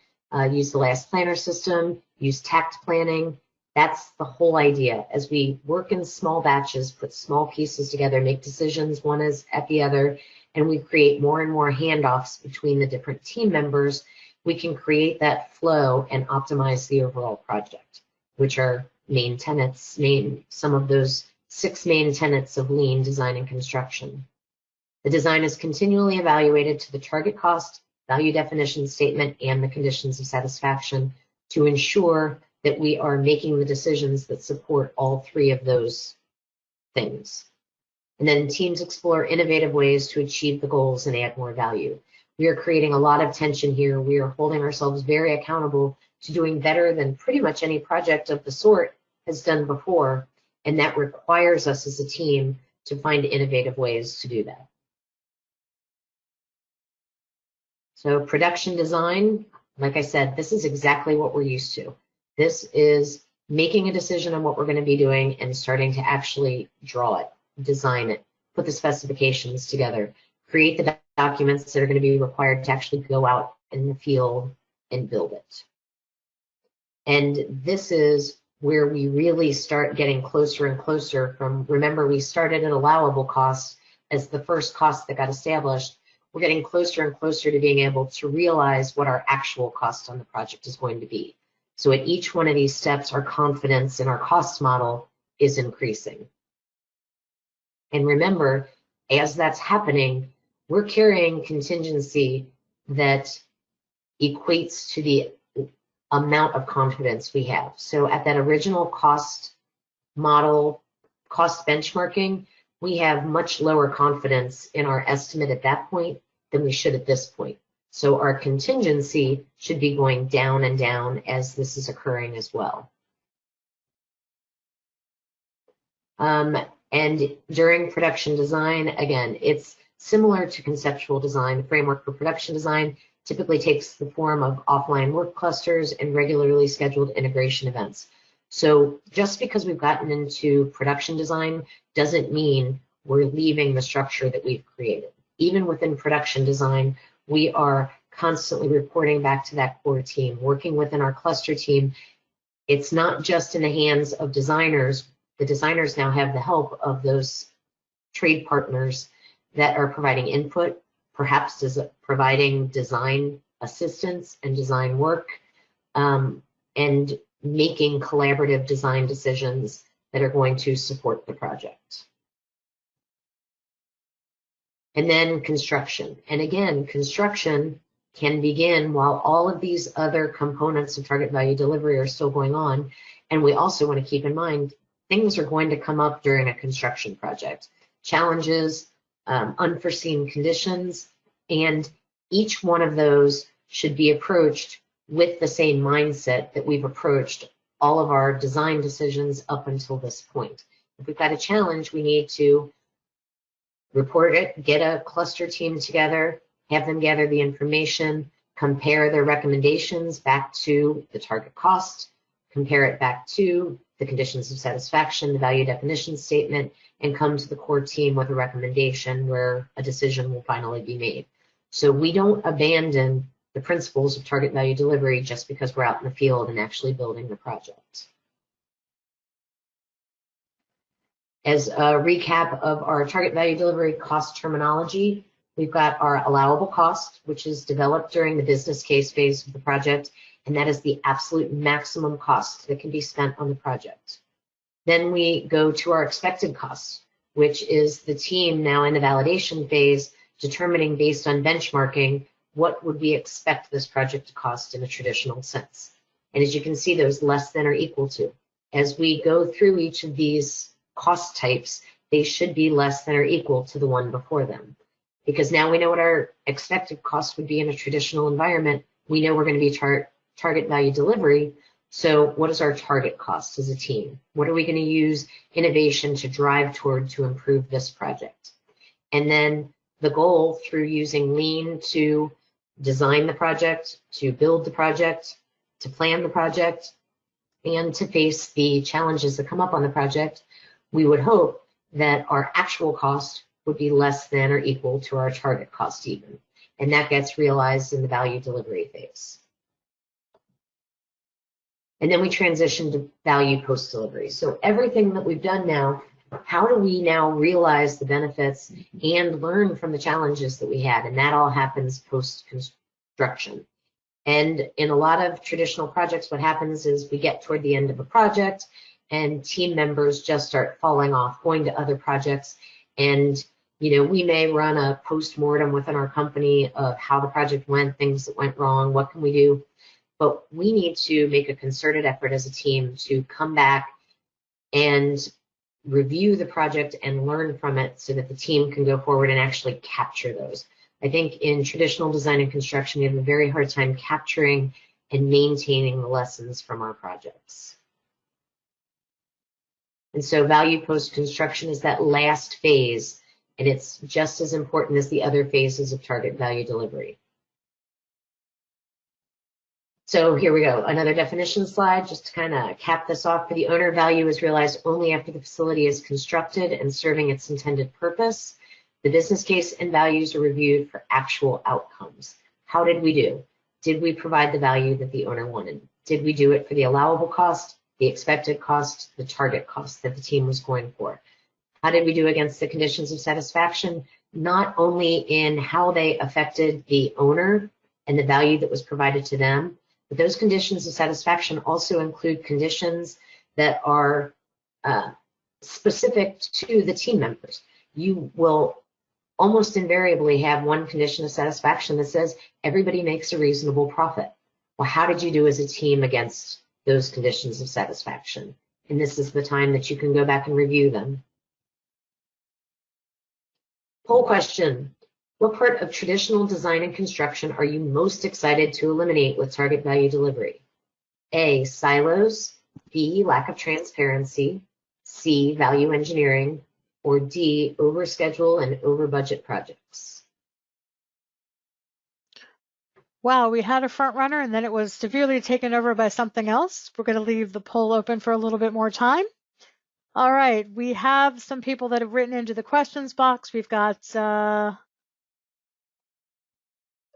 used the last planner system, used TACT planning, that's the whole idea. As we work in small batches, put small pieces together, make decisions one is at the other, and we create more and more handoffs between the different team members, we can create that flow and optimize the overall project, which are main tenets, some of those 6 main tenets of Lean design and construction. The design is continually evaluated to the target cost, value definition statement, and the conditions of satisfaction to ensure that we are making the decisions that support all 3 of those things. And then teams explore innovative ways to achieve the goals and add more value. We are creating a lot of tension here. We are holding ourselves very accountable to doing better than pretty much any project of the sort has done before, and that requires us as a team to find innovative ways to do that. So production design, like I said, this is exactly what we're used to. This is making a decision on what we're going to be doing and starting to actually draw it, design it, put the specifications together, create the documents that are going to be required to actually go out in the field and build it. And this is where we really start getting closer and closer from, remember, we started at allowable costs as the first cost that got established. We're getting closer and closer to being able to realize what our actual cost on the project is going to be. So at each one of these steps, our confidence in our cost model is increasing. And remember, as that's happening, we're carrying contingency that equates to the amount of confidence we have. So at that original cost model, cost benchmarking, we have much lower confidence in our estimate at that point than we should at this point. So our contingency should be going down and down as this is occurring as well. And during production design, again, it's similar to conceptual design. The framework for production design typically takes the form of offline work clusters and regularly scheduled integration events. So just because we've gotten into production design doesn't mean we're leaving the structure that we've created. Even within production design, we are constantly reporting back to that core team, working within our cluster team. It's not just in the hands of designers. The designers now have the help of those trade partners that are providing input, perhaps providing design assistance and design work, and making collaborative design decisions that are going to support the project. And then construction. And again, construction can begin while all of these other components of target value delivery are still going on. And we also want to keep in mind, things are going to come up during a construction project. Challenges, unforeseen conditions, and each one of those should be approached with the same mindset that we've approached all of our design decisions up until this point. If we've got a challenge, we need to report it, get a cluster team together, have them gather the information, compare their recommendations back to the target cost, compare it back to the conditions of satisfaction, the value definition statement, and come to the core team with a recommendation where a decision will finally be made. So we don't abandon the principles of target value delivery just because we're out in the field and actually building the project. As a recap of our target value delivery cost terminology, we've got our allowable cost, which is developed during the business case phase of the project, and that is the absolute maximum cost that can be spent on the project. Then we go to our expected cost, which is the team now in the validation phase, determining based on benchmarking, what would we expect this project to cost in a traditional sense. And as you can see, there's less than or equal to. As we go through each of these cost types, they should be less than or equal to the one before them. Because now we know what our expected cost would be in a traditional environment. We know we're going to be target value delivery. So what is our target cost as a team? What are we going to use innovation to drive toward to improve this project? And then the goal through using lean to design the project, to build the project, to plan the project, and to face the challenges that come up on the project, we would hope that our actual cost would be less than or equal to our target cost even. And that gets realized in the value delivery phase. And then we transition to value post-delivery. So everything that we've done now, how do we now realize the benefits and learn from the challenges that we had? And that all happens post-construction. And in a lot of traditional projects, what happens is we get toward the end of a project and team members just start falling off, going to other projects. And, you know, we may run a post-mortem within our company of how the project went, things that went wrong, what can we do? But we need to make a concerted effort as a team to come back and review the project and learn from it so that the team can go forward and actually capture those. I think in traditional design and construction, we have a very hard time capturing and maintaining the lessons from our projects. And so value post-construction is that last phase, and it's just as important as the other phases of target value delivery. So here we go, another definition slide, just to kind of cap this off. For the owner, value is realized only after the facility is constructed and serving its intended purpose. The business case and values are reviewed for actual outcomes. How did we do? Did we provide the value that the owner wanted? Did we do it for the allowable cost, the expected cost, the target cost that the team was going for? How did we do against the conditions of satisfaction? Not only in how they affected the owner and the value that was provided to them, But those conditions of satisfaction also include conditions that are specific to the team members. You will almost invariably have one condition of satisfaction that says everybody makes a reasonable profit. Well, how did you do as a team against those conditions of satisfaction? And this is the time that you can go back and review them. Poll question. What part of traditional design and construction are you most excited to eliminate with target value delivery? A, silos, B, lack of transparency, C, value engineering, or D, overschedule and over-budget projects? Wow, we had a front runner and then it was severely taken over by something else. We're going to leave the poll open for a little bit more time. All right, we have some people that have written into the questions box. We've got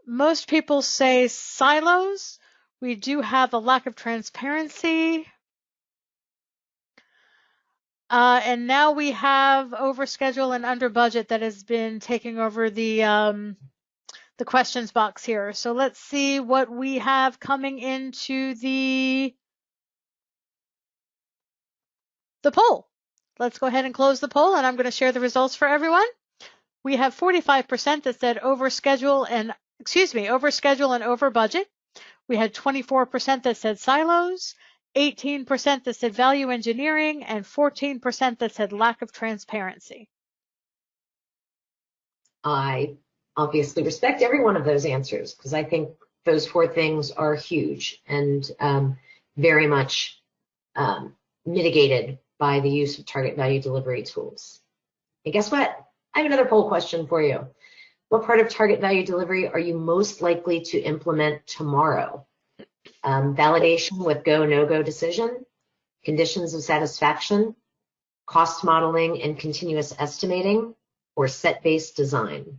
most people say silos. We do have a lack of transparency. And now we have overschedule and under budget that has been taking over the questions box here. So let's see what we have coming into the poll. Let's go ahead and close the poll, and I'm going to share the results for everyone. We have 45% that said overschedule and over budget. We had 24% that said silos, 18% that said value engineering, and 14% that said lack of transparency. I obviously respect every one of those answers because I think those four things are huge and very much mitigated by the use of target value delivery tools. And guess what? I have another poll question for you. What part of target value delivery are you most likely to implement tomorrow? Validation with go, no-go decision, conditions of satisfaction, cost modeling and continuous estimating, or set-based design?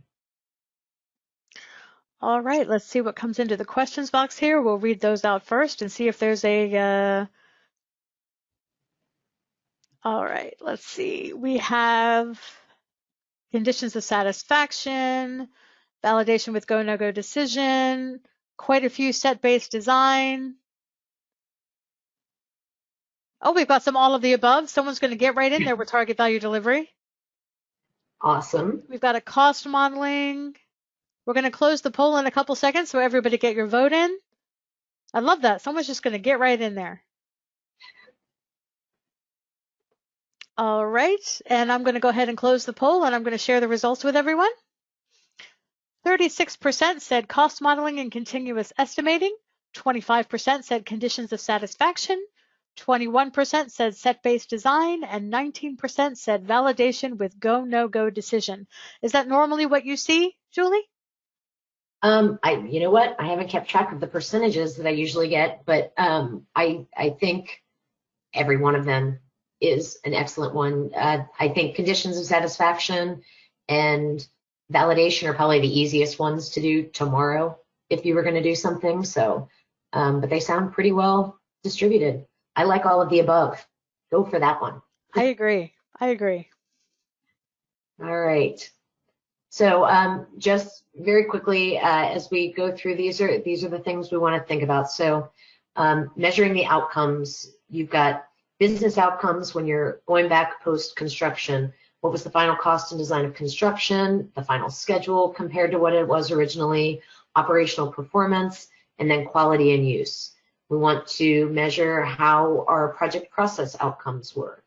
All right, let's see what comes into the questions box here. We'll read those out first and see if there's a... All right, let's see. We have conditions of satisfaction, validation with go, no-go decision, quite a few set-based design. Oh, we've got some all of the above. Someone's going to get right in there with target value delivery. Awesome. We've got a cost modeling. We're going to close the poll in a couple seconds so everybody get your vote in. I love that. Someone's just going to get right in there. All right, and I'm going to go ahead and close the poll, and I'm going to share the results with everyone. 36% said cost modeling and continuous estimating. 25% said conditions of satisfaction. 21% said set-based design, and 19% said validation with go, no-go decision. Is that normally what you see, Julie? You know what? I haven't kept track of the percentages that I usually get, but I think every one of them is an excellent one. I think conditions of satisfaction and validation are probably the easiest ones to do tomorrow if you were going to do something. So, but they sound pretty well distributed. I like all of the above. Go for that one. I agree. I agree. All right. So just very quickly, as we go through, these are the things we want to think about. So measuring the outcomes, you've got business outcomes when you're going back post-construction. What was the final cost and design of construction, the final schedule compared to what it was originally, operational performance, and then quality and use. We want to measure how our project process outcomes were.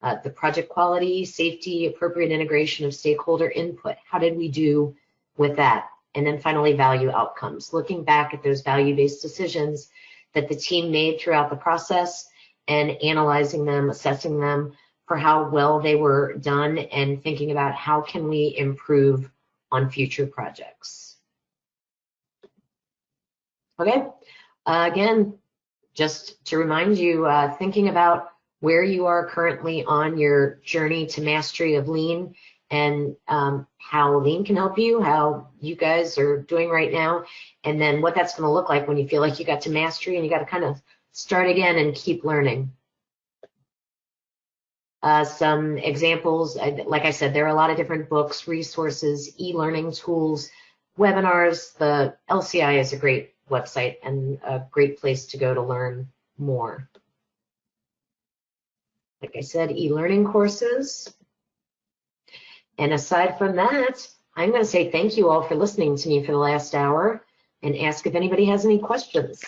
The project quality, safety, appropriate integration of stakeholder input. How did we do with that? And then finally, value outcomes. Looking back at those value-based decisions that the team made throughout the process and analyzing them, assessing them for how well they were done and thinking about how can we improve on future projects. Okay, again, just to remind you, thinking about where you are currently on your journey to mastery of Lean and how Lean can help you, how you guys are doing right now, and then what that's going to look like when you feel like you got to mastery and you got to kind of start again and keep learning. Some examples, like I said, there are a lot of different books, resources, e-learning tools, webinars. The LCI is a great website and a great place to go to learn more. Like I said, e-learning courses. And aside from that, I'm going to say thank you all for listening to me for the last hour and ask if anybody has any questions.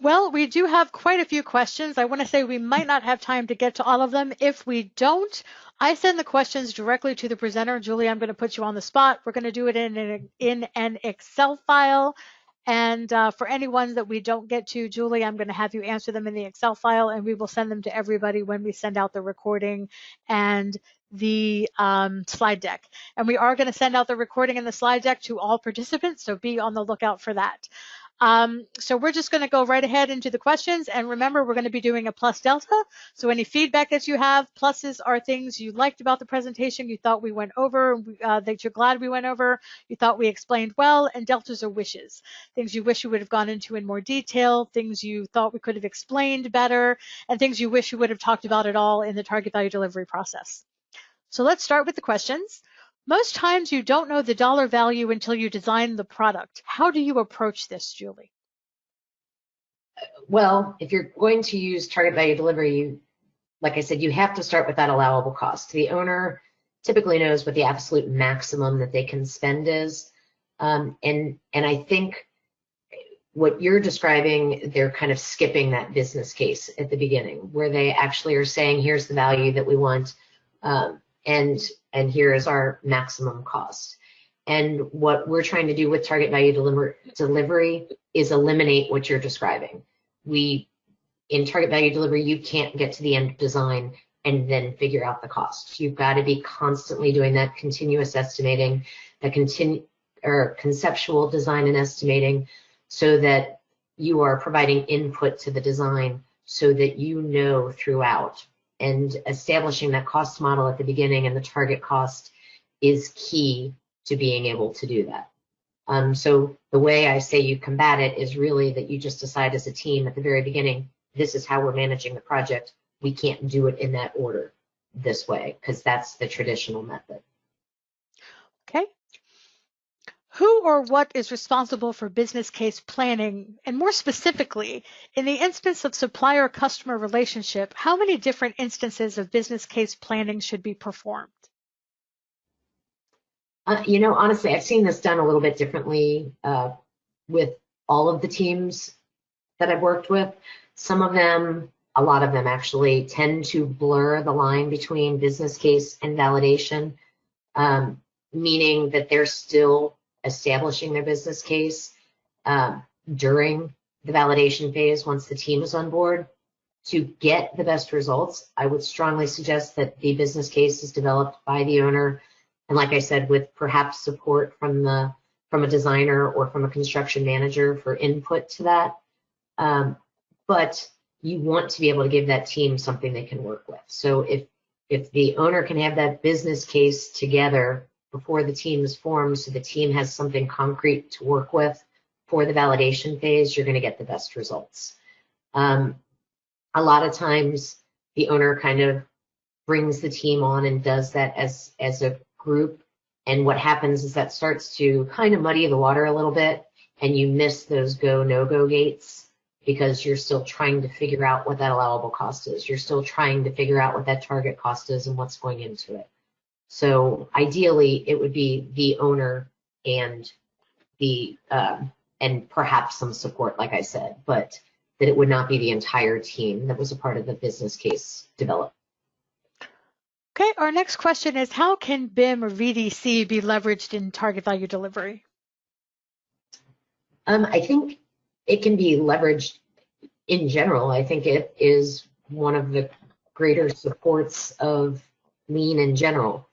Well, we do have quite a few questions. I want to say we might not have time to get to all of them. If we don't, I send the questions directly to the presenter. Julie, I'm going to put you on the spot. We're going to do it in an Excel file. And for any ones that we don't get to, Julie, I'm going to have you answer them in the Excel file, and we will send them to everybody when we send out the recording and the slide deck. And we are going to send out the recording and the slide deck to all participants, so be on the lookout for that. So we're just going to go right ahead into the questions. And remember, we're going to be doing a plus delta. So any feedback that you have, pluses are things you liked about the presentation, you thought we went over, that you're glad we went over, you thought we explained well, and deltas are wishes. Things you wish you would have gone into in more detail, things you thought we could have explained better, and things you wish you would have talked about at all in the target value delivery process. So let's start with the questions. Most times you don't know the dollar value until you design the product. How do you approach this, Julie? Well, if you're going to use target value delivery, like I said, you have to start with that allowable cost. The owner typically knows what the absolute maximum that they can spend is. And I think what you're describing, they're kind of skipping that business case at the beginning, where they actually are saying, here's the value that we want, and here is our maximum cost. And what we're trying to do with target value delivery is eliminate what you're describing. In target value delivery, you can't get to the end design and then figure out the cost. You've got to be constantly doing that continuous estimating, that conceptual design and estimating, so that you are providing input to the design so that you know throughout. And establishing that cost model at the beginning and the target cost is key to being able to do that. So the way I say you combat it is really that you just decide as a team at the very beginning, this is how we're managing the project. We can't do it in that order this way, because that's the traditional method. Okay. Who or what is responsible for business case planning? And more specifically, in the instance of supplier-customer relationship, how many different instances of business case planning should be performed? Honestly, I've seen this done a little bit differently with all of the teams that I've worked with. Some of them, a lot of them actually, tend to blur the line between business case and validation, meaning that they're still establishing their business case during the validation phase once the team is on board. To get the best results, I would strongly suggest that the business case is developed by the owner, and like I said, with perhaps support from a designer or from a construction manager for input to that. But you want to be able to give that team something they can work with. So if the owner can have that business case together before the team is formed, so the team has something concrete to work with for the validation phase, you're going to get the best results. A lot of times the owner kind of brings the team on and does that as a group, and what happens is that starts to kind of muddy the water a little bit, and you miss those go no-go gates because you're still trying to figure out what that allowable cost is. You're still trying to figure out what that target cost is and what's going into it. So ideally, it would be the owner and and perhaps some support, like I said, but that it would not be the entire team that was a part of the business case development. Okay, our next question is, how can BIM or VDC be leveraged in target value delivery? I think it can be leveraged in general. I think it is one of the greater supports of Lean in general,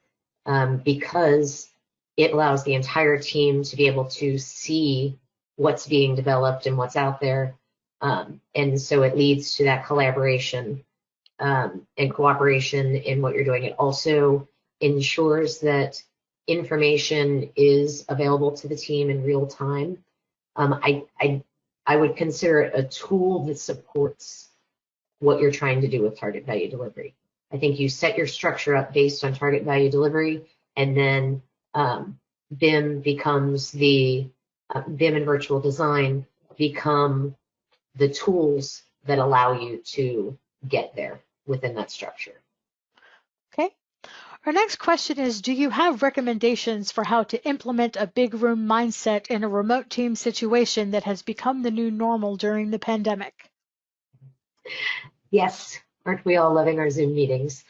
because it allows the entire team to be able to see what's being developed and what's out there. And so it leads to that collaboration and cooperation in what you're doing. It also ensures that information is available to the team in real time. I would consider it a tool that supports what you're trying to do with target value delivery. I think you set your structure up based on target value delivery, and then BIM becomes BIM and virtual design become the tools that allow you to get there within that structure. Okay. Our next question is, do you have recommendations for how to implement a big room mindset in a remote team situation that has become the new normal during the pandemic? Yes, aren't we all loving our Zoom meetings?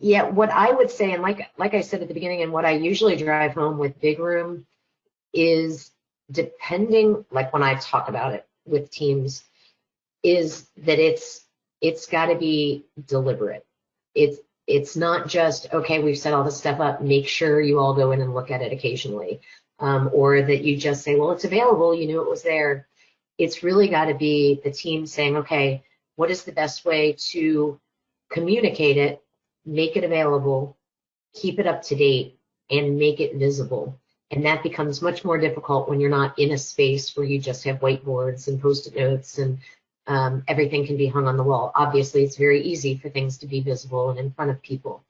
Yeah, what I would say, and like I said at the beginning, and what I usually drive home with big room is, depending, like when I talk about it with teams, is that it's got to be deliberate. It's not just, okay, we've set all this stuff up, make sure you all go in and look at it occasionally, or that you just say, well, it's available, you knew it was there. It's really got to be the team saying, okay, what is the best way to communicate it, make it available, keep it up to date, and make it visible. And that becomes much more difficult when you're not in a space where you just have whiteboards and post-it notes and everything can be hung on the wall. Obviously, it's very easy for things to be visible and in front of people.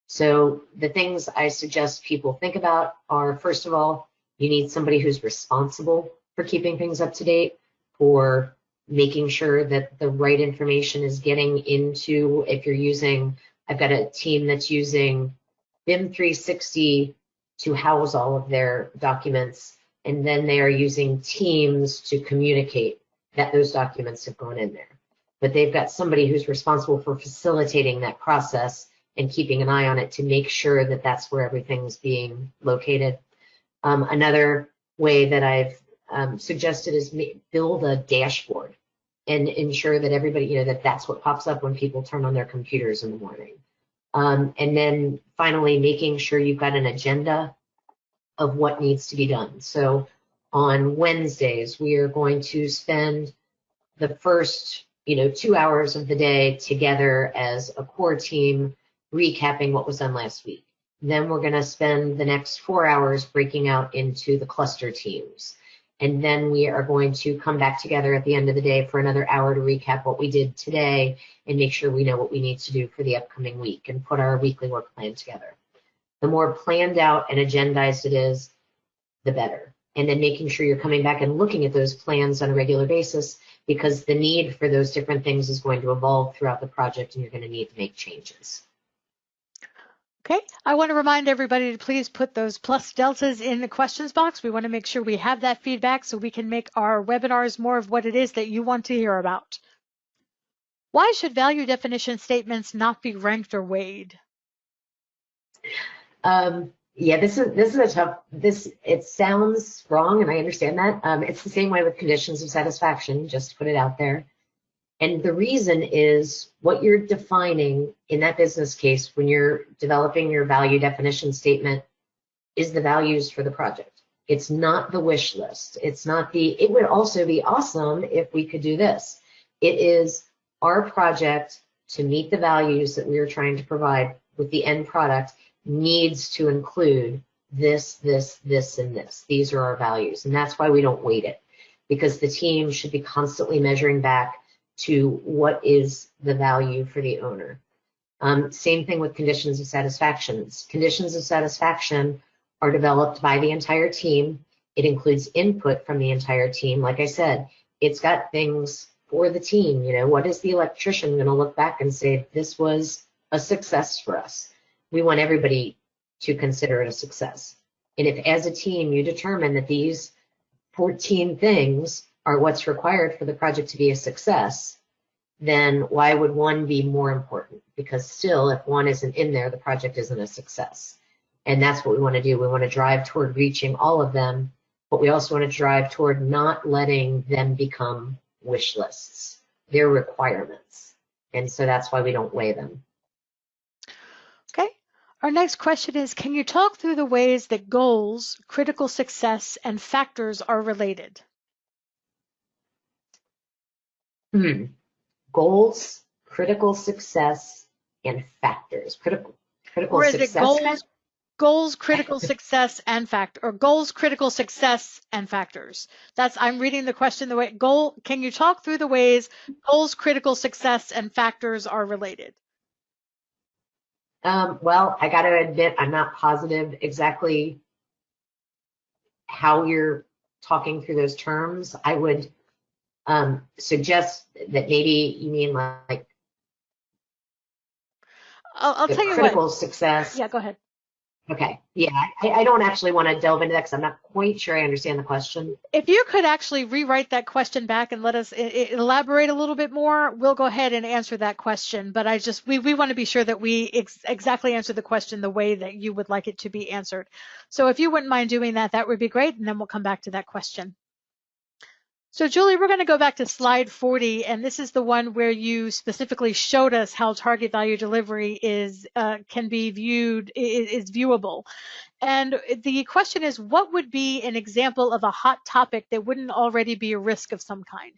So the things I suggest people think about are, first of all, you need somebody who's responsible for keeping things up to date, for making sure that the right information is getting into, if you're using, I've got a team that's using BIM 360 to house all of their documents, and then they are using Teams to communicate that those documents have gone in there. But they've got somebody who's responsible for facilitating that process and keeping an eye on it to make sure that that's where everything's being located. Another way that I've suggested is build a dashboard and ensure that everybody, that that's what pops up when people turn on their computers in the morning. And then finally, making sure you've got an agenda of what needs to be done. So on Wednesdays, we are going to spend the first 2 hours of the day together as a core team recapping what was done last week. Then we're going to spend the next 4 hours breaking out into the cluster teams. And then we are going to come back together at the end of the day for another hour to recap what we did today and make sure we know what we need to do for the upcoming week and put our weekly work plan together. The more planned out and agendized it is, the better. And then making sure you're coming back and looking at those plans on a regular basis, because the need for those different things is going to evolve throughout the project and you're going to need to make changes. Okay, I want to remind everybody to please put those plus deltas in the questions box. We want to make sure we have that feedback so we can make our webinars more of what it is that you want to hear about. Why should value definition statements not be ranked or weighed? Yeah, this is a tough, it sounds wrong, and I understand that. It's the same way with conditions of satisfaction, just to put it out there. And the reason is what you're defining in that business case when you're developing your value definition statement is the values for the project. It's not the wish list. It's not it would also be awesome if we could do this. It is our project to meet the values that we are trying to provide with the end product needs to include this, this, this, and this. These are our values. And that's why we don't weight it, because the team should be constantly measuring back to what is the value for the owner. Same thing with conditions of satisfaction. Conditions of satisfaction are developed by the entire team. It includes input from the entire team. Like I said, it's got things for the team. What is the electrician going to look back and say, this was a success for us? We want everybody to consider it a success. And if as a team you determine that these 14 things are what's required for the project to be a success, then why would one be more important? Because still, if one isn't in there, the project isn't a success. And that's what we want to do. We want to drive toward reaching all of them, but we also want to drive toward not letting them become wish lists. They're requirements. And so that's why we don't weigh them. Okay. Our next question is, can you talk through the ways that goals, critical success, and factors are related? Goals, critical success, and factors. Critical or is success. It goals, critical success, and factor, or goals, critical success, and factors? I'm reading the question the way can you talk through the ways goals, critical success, and factors are related? Well, I got to admit, I'm not positive exactly how you're talking through those terms, I would suggest that maybe you mean like I'll the tell you what. critical success. Yeah, go ahead. Okay. Yeah, I don't actually want to delve into that because I'm not quite sure I understand the question. If you could actually rewrite that question back and let us elaborate a little bit more, we'll go ahead and answer that question. But we want to be sure that we exactly answer the question the way that you would like it to be answered. So if you wouldn't mind doing that, that would be great. And then we'll come back to that question. So Julie, we're going to go back to slide 40, and this is the one where you specifically showed us how target value delivery can be viewed, is viewable. And the question is, what would be an example of a hot topic that wouldn't already be a risk of some kind?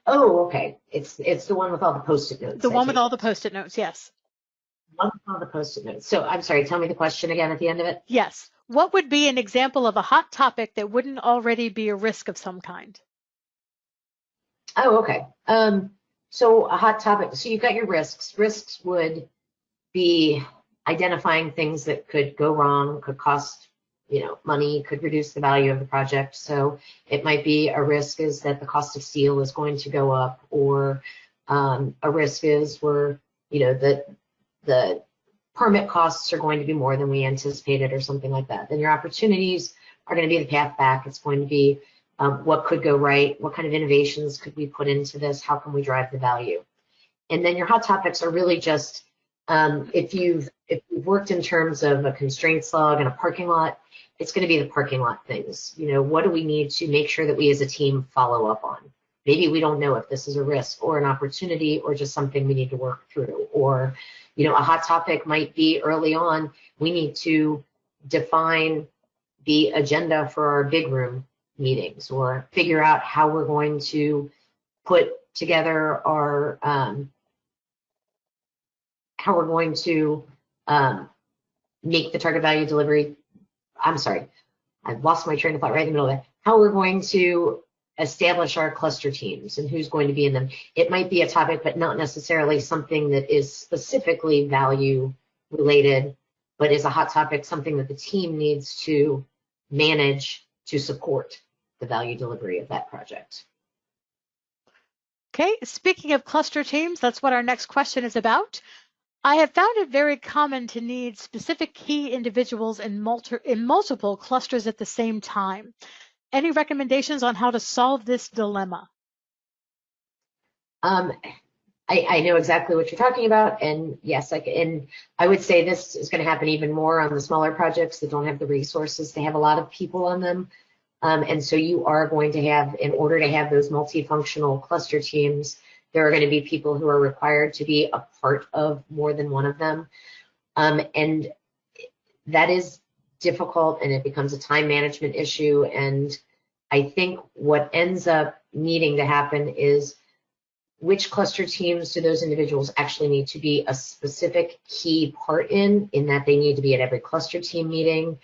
Oh, okay. It's the one with all the Post-it notes. The one with all the Post-it notes, yes. One with all the Post-it notes. So I'm sorry, tell me the question again at the end of it. Yes. What would be an example of a hot topic that wouldn't already be a risk of some kind? Oh, okay. So a hot topic. So you've got your risks. Risks would be identifying things that could go wrong, could cost, money, could reduce the value of the project. So it might be a risk is that the cost of steel is going to go up, or a risk is the permit costs are going to be more than we anticipated or something like that. Then your opportunities are going to be the path back. It's going to be what could go right, what kind of innovations could we put into this, how can we drive the value. And then your hot topics are really just if you've worked in terms of a constraints log and a parking lot, it's going to be the parking lot things. What do we need to make sure that we as a team follow up on? Maybe we don't know if this is a risk or an opportunity or just something we need to work through. Or, a hot topic might be early on, we need to define the agenda for our big room meetings, or figure out how we're going to put together our how we're going to make the target value delivery. I'm sorry, I've lost my train of thought right in the middle of that. How we're going to establish our cluster teams and who's going to be in them. It might be a topic, but not necessarily something that is specifically value related, but is a hot topic, something that the team needs to manage to support the value delivery of that project. Okay, speaking of cluster teams, that's what our next question is about. I have found it very common to need specific key individuals in multiple clusters at the same time. Any recommendations on how to solve this dilemma? I know exactly what you're talking about, and yes, and I would say this is going to happen even more on the smaller projects that don't have the resources to have a lot of people on them. And so you are going to have, in order to have those multifunctional cluster teams, there are going to be people who are required to be a part of more than one of them. And that is difficult, and it becomes a time management issue. And I think what ends up needing to happen is, which cluster teams do those individuals actually need to be a specific key part in that they need to be at every cluster team meeting,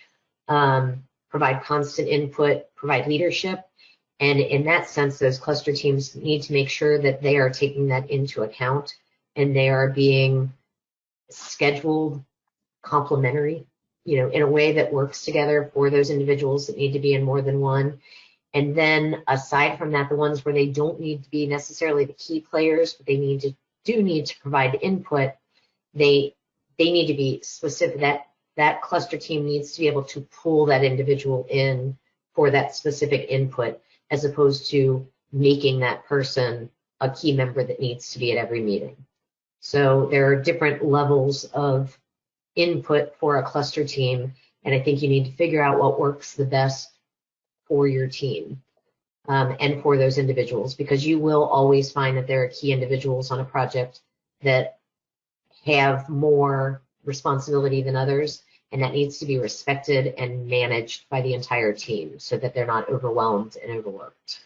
provide constant input, provide leadership. And in that sense, those cluster teams need to make sure that they are taking that into account and they are being scheduled complementary, in a way that works together for those individuals that need to be in more than one. And then aside from that, the ones where they don't need to be necessarily the key players, but they do need to provide input, they need to be specific. That cluster team needs to be able to pull that individual in for that specific input, as opposed to making that person a key member that needs to be at every meeting. So there are different levels of input for a cluster team, and I think you need to figure out what works the best for your team and for those individuals, because you will always find that there are key individuals on a project that have more responsibility than others, and that needs to be respected and managed by the entire team so that they're not overwhelmed and overworked.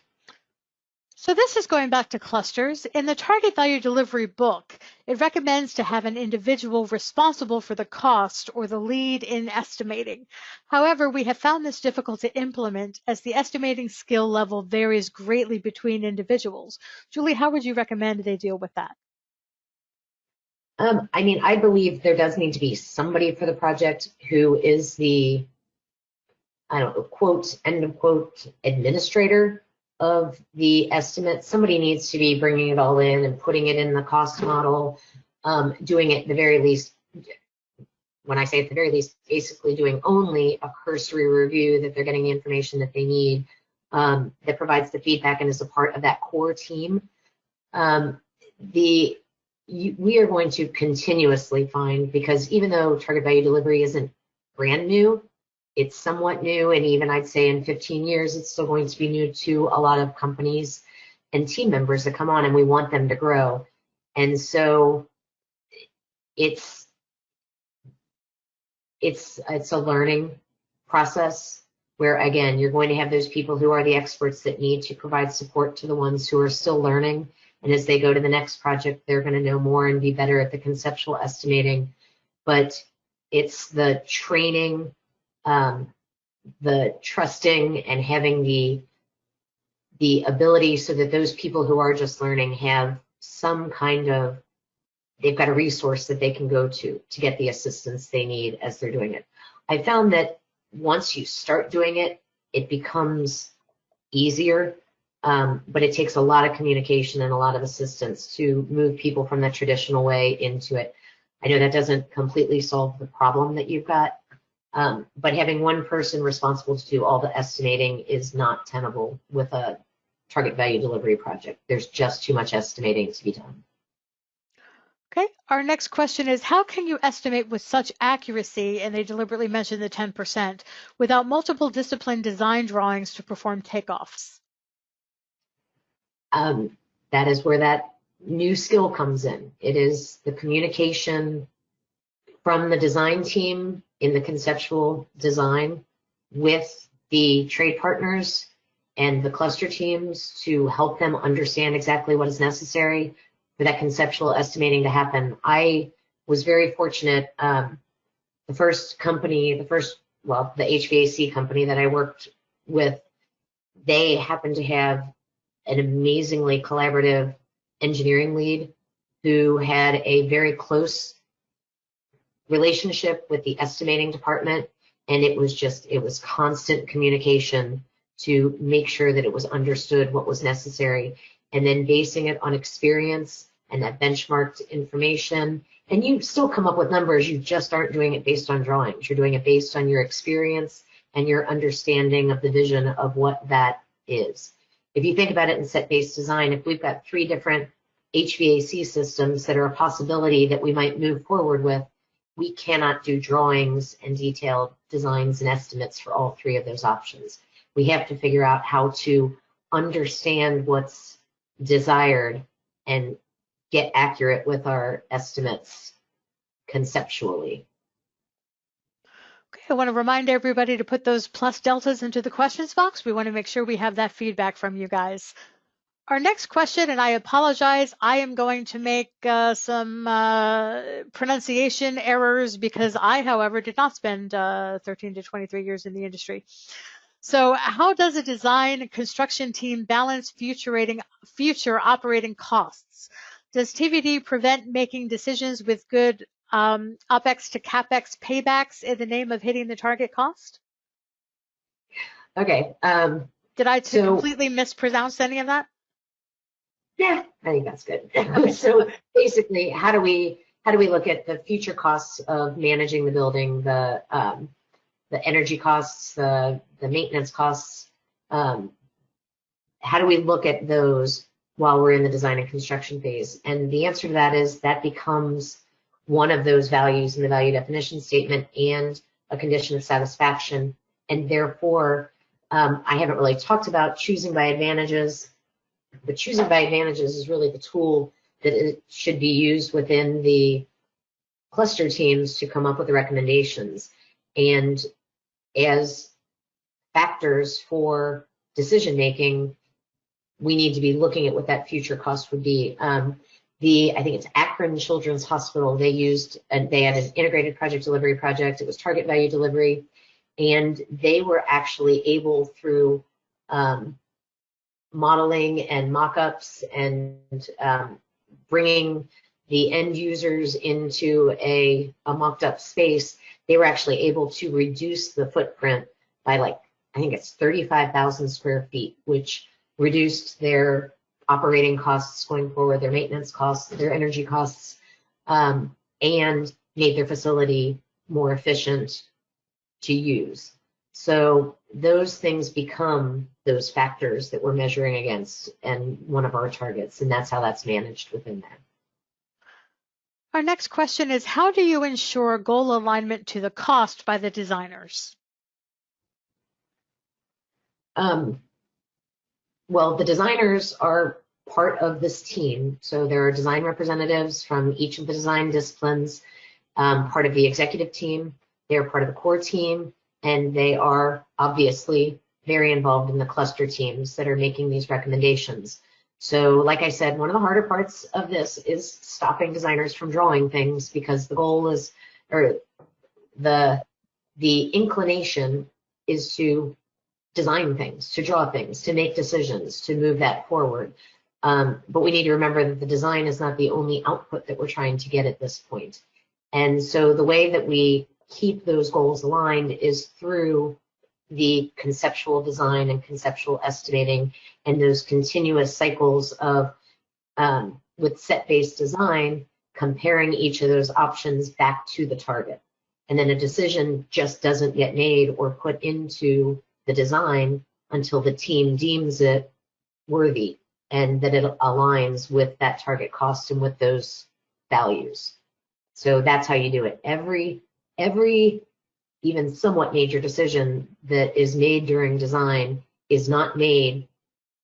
So this is going back to clusters. In the target value delivery book, it recommends to have an individual responsible for the cost or the lead in estimating. However, we have found this difficult to implement as the estimating skill level varies greatly between individuals. Julie, how would you recommend they deal with that? I believe there does need to be somebody for the project who is the I don't know, quote, end of quote, administrator of the estimate. Somebody needs to be bringing it all in and putting it in the cost model, doing it at the very least. When I say at the very least, basically doing only a cursory review, that they're getting the information that they need, that provides the feedback and is a part of that core team. We are going to continuously find, because even though target value delivery isn't brand new, it's somewhat new, and even I'd say in 15 years, it's still going to be new to a lot of companies and team members that come on, and we want them to grow. And so it's a learning process where, again, you're going to have those people who are the experts that need to provide support to the ones who are still learning. And as they go to the next project, they're going to know more and be better at the conceptual estimating. But it's the training, the trusting, and having the ability so that those people who are just learning have some kind of, they've got a resource that they can go to get the assistance they need as they're doing it. I found that once you start doing it, it becomes easier, but it takes a lot of communication and a lot of assistance to move people from the traditional way into it. I know that doesn't completely solve the problem that you've got, but having one person responsible to do all the estimating is not tenable with a target value delivery project. There's just too much estimating to be done. Okay, our next question is, how can you estimate with such accuracy, and they deliberately mention the 10%, without multiple discipline design drawings to perform takeoffs? That is where that new skill comes in. It is the communication from the design team in the conceptual design with the trade partners and the cluster teams to help them understand exactly what is necessary for that conceptual estimating to happen. I was very fortunate. The HVAC company that I worked with, they happened to have an amazingly collaborative engineering lead who had a very close relationship with the estimating department, and it was constant communication to make sure that it was understood what was necessary, and then basing it on experience and that benchmarked information. And you still come up with numbers, you just aren't doing it based on drawings. You're doing it based on your experience and your understanding of the vision of what that is. If you think about it in set-based design, if we've got 3 different HVAC systems that are a possibility that we might move forward with, we cannot do drawings and detailed designs and estimates for all 3 of those options. We have to figure out how to understand what's desired and get accurate with our estimates conceptually. Okay, I want to remind everybody to put those plus deltas into the questions box. We want to make sure we have that feedback from you guys. Our next question, and I apologize, I am going to make some pronunciation errors because I, however, did not spend 13 to 23 years in the industry. So how does a design and construction team balance future operating costs? Does TVD prevent making decisions with good OPEX to CAPEX paybacks in the name of hitting the target cost? Okay. Did I completely mispronounce any of that? Yeah, I think that's good. So basically, how do we look at the future costs of managing the building, the energy costs, the maintenance costs? How do we look at those while we're in the design and construction phase? And the answer to that is that becomes one of those values in the value definition statement and a condition of satisfaction. And therefore, I haven't really talked about choosing by advantages, but choosing by advantages is really the tool that it should be used within the cluster teams to come up with the recommendations. And as factors for decision making, we need to be looking at what that future cost would be. I think it's Akron Children's Hospital, they had an integrated project delivery project. It was target value delivery, and they were actually able through modeling and mock-ups and bringing the end users into a mocked up space, they were actually able to reduce the footprint by like I think it's 35,000 square feet, which reduced their operating costs going forward, their maintenance costs, their energy costs, and made their facility more efficient to use. So those things become those factors that we're measuring against and one of our targets, and that's how that's managed within that. Our next question is, how do you ensure goal alignment to the cost by the designers? Well, the designers are part of this team. So there are design representatives from each of the design disciplines, part of the executive team. They're part of the core team, and they are obviously very involved in the cluster teams that are making these recommendations. So like I said, one of the harder parts of this is stopping designers from drawing things, because the goal is, or the inclination is to design things, to draw things, to make decisions, to move that forward. But we need to remember that the design is not the only output that we're trying to get at this point. And so the way that we keep those goals aligned is through the conceptual design and conceptual estimating, and those continuous cycles of, with set-based design, comparing each of those options back to the target. And then a decision just doesn't get made or put into the design until the team deems it worthy and that it aligns with that target cost and with those values. So that's how you do it. Every even somewhat major decision that is made during design is not made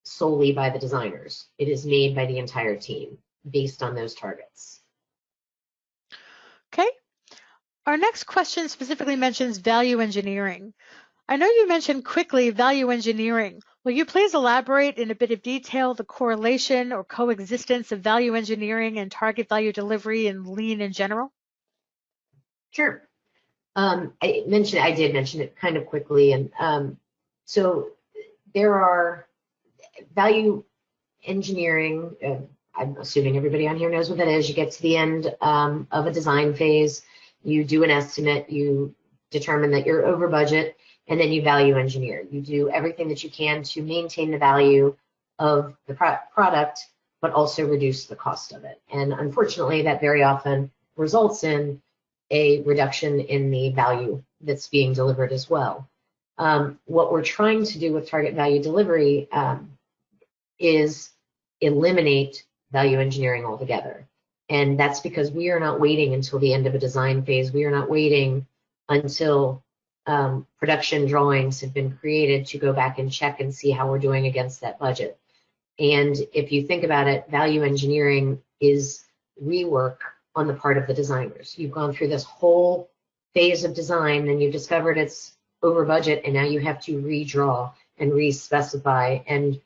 solely by the designers. It is made by the entire team based on those targets. Okay. Our next question specifically mentions value engineering. I know you mentioned quickly value engineering. Will you please elaborate in a bit of detail the correlation or coexistence of value engineering and target value delivery and lean in general? Sure. I did mention it kind of quickly, and so there are value engineering. I'm assuming everybody on here knows what that is. You get to the end of a design phase, you do an estimate, you determine that you're over budget, and then you value engineer. You do everything that you can to maintain the value of the product, but also reduce the cost of it. And unfortunately, that very often results in a reduction in the value that's being delivered as well. What we're trying to do with target value delivery is eliminate value engineering altogether. And that's because we are not waiting until the end of a design phase. We are not waiting until production drawings have been created to go back and check and see how we're doing against that budget. And if you think about it, value engineering is rework on the part of the designers. You've gone through this whole phase of design, and you've discovered it's over budget, and now you have to redraw and re-specify and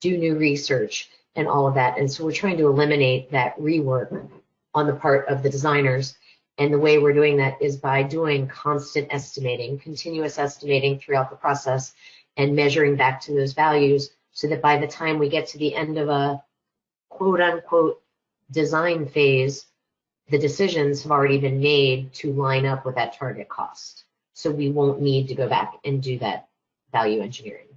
do new research and all of that. And so we're trying to eliminate that rework on the part of the designers. And the way we're doing that is by doing constant estimating, continuous estimating throughout the process, and measuring back to those values, so that by the time we get to the end of a quote unquote design phase, the decisions have already been made to line up with that target cost. So we won't need to go back and do that value engineering.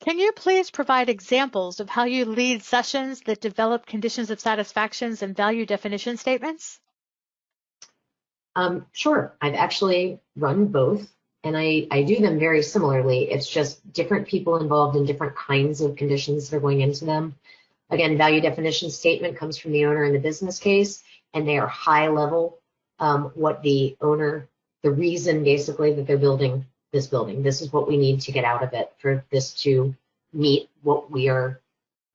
Can you please provide examples of how you lead sessions that develop conditions of satisfactions and value definition statements? Sure. I've actually run both, and I do them very similarly. It's just different people involved in different kinds of conditions that are going into them. Again, value definition statement comes from the owner in the business case, and they are high level, what the owner, the reason basically that they're building this building. This is what we need to get out of it for this to meet what we are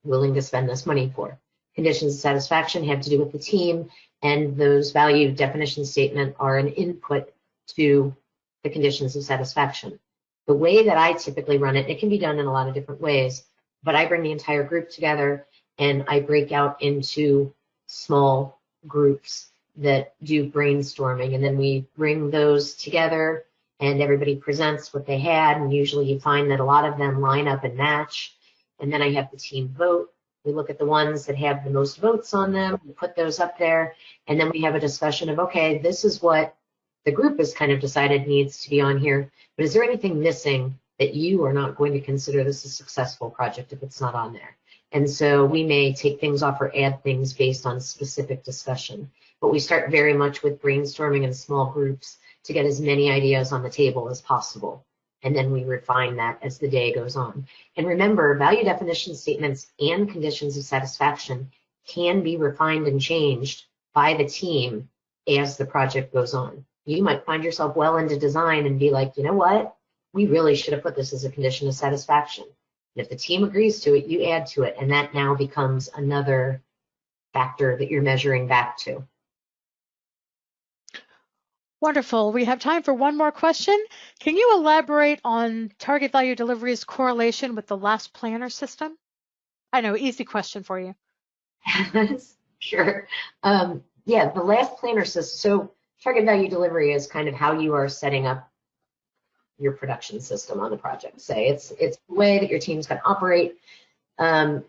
willing to spend this money for. Conditions of satisfaction have to do with the team, and those value definition statement are an input to the conditions of satisfaction. The way that I typically run it, it can be done in a lot of different ways, but I bring the entire group together and I break out into small groups that do brainstorming, and then we bring those together and everybody presents what they had, and usually you find that a lot of them line up and match, and then I have the team vote. We look at the ones that have the most votes on them, we put those up there, and then we have a discussion of, okay, this is what the group has kind of decided needs to be on here, but is there anything missing that you are not going to consider this a successful project if it's not on there? And so we may take things off or add things based on specific discussion, but we start very much with brainstorming in small groups to get as many ideas on the table as possible. And then we refine that as the day goes on. And remember, value definition statements and conditions of satisfaction can be refined and changed by the team as the project goes on. You might find yourself well into design and be like, you know what? We really should have put this as a condition of satisfaction. And if the team agrees to it, you add to it, and that now becomes another factor that you're measuring back to. Wonderful. We have time for one more question. Can you elaborate on target value delivery's correlation with the last planner system? I know, easy question for you. Sure. Yeah, the last planner system. So target value delivery is kind of how you are setting up your production system on the project. Say it's the way that your team's going to operate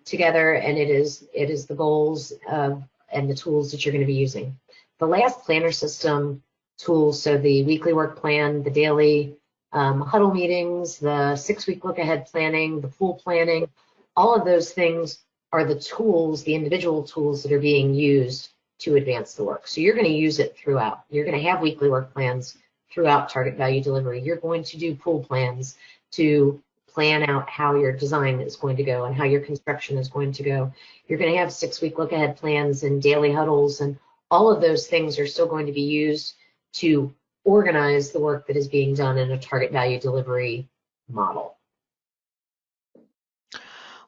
together, and it is the goals and the tools that you're going to be using. The last planner system tools, so the weekly work plan, the daily huddle meetings, the 6-week look ahead planning, the pool planning, all of those things are the tools, the individual tools that are being used to advance the work. So you're going to use it throughout. You're going to have weekly work plans throughout target value delivery. You're going to do pool plans to plan out how your design is going to go and how your construction is going to go. You're going to have 6-week look ahead plans and daily huddles, and all of those things are still going to be used to organize the work that is being done in a target value delivery model.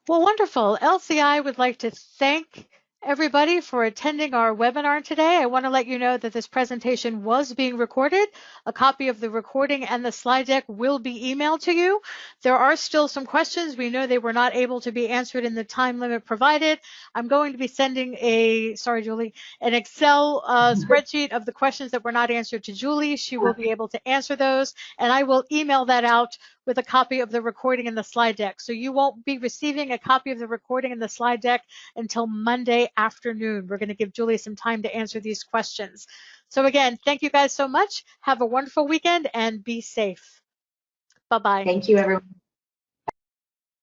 Well, wonderful. LCI would like to thank everybody for attending our webinar today. I want to let you know that this presentation was being recorded. A copy of the recording and the slide deck will be emailed to you. There are still some questions. We know they were not able to be answered in the time limit provided. I'm going to be sending an Excel spreadsheet of the questions that were not answered to Julie. She will be able to answer those, and I will email that out with a copy of the recording and the slide deck. So you won't be receiving a copy of the recording and the slide deck until Monday afternoon. We're going to give Julie some time to answer these questions. So again, thank you guys so much. Have a wonderful weekend and be safe. Bye-bye. Thank you, everyone.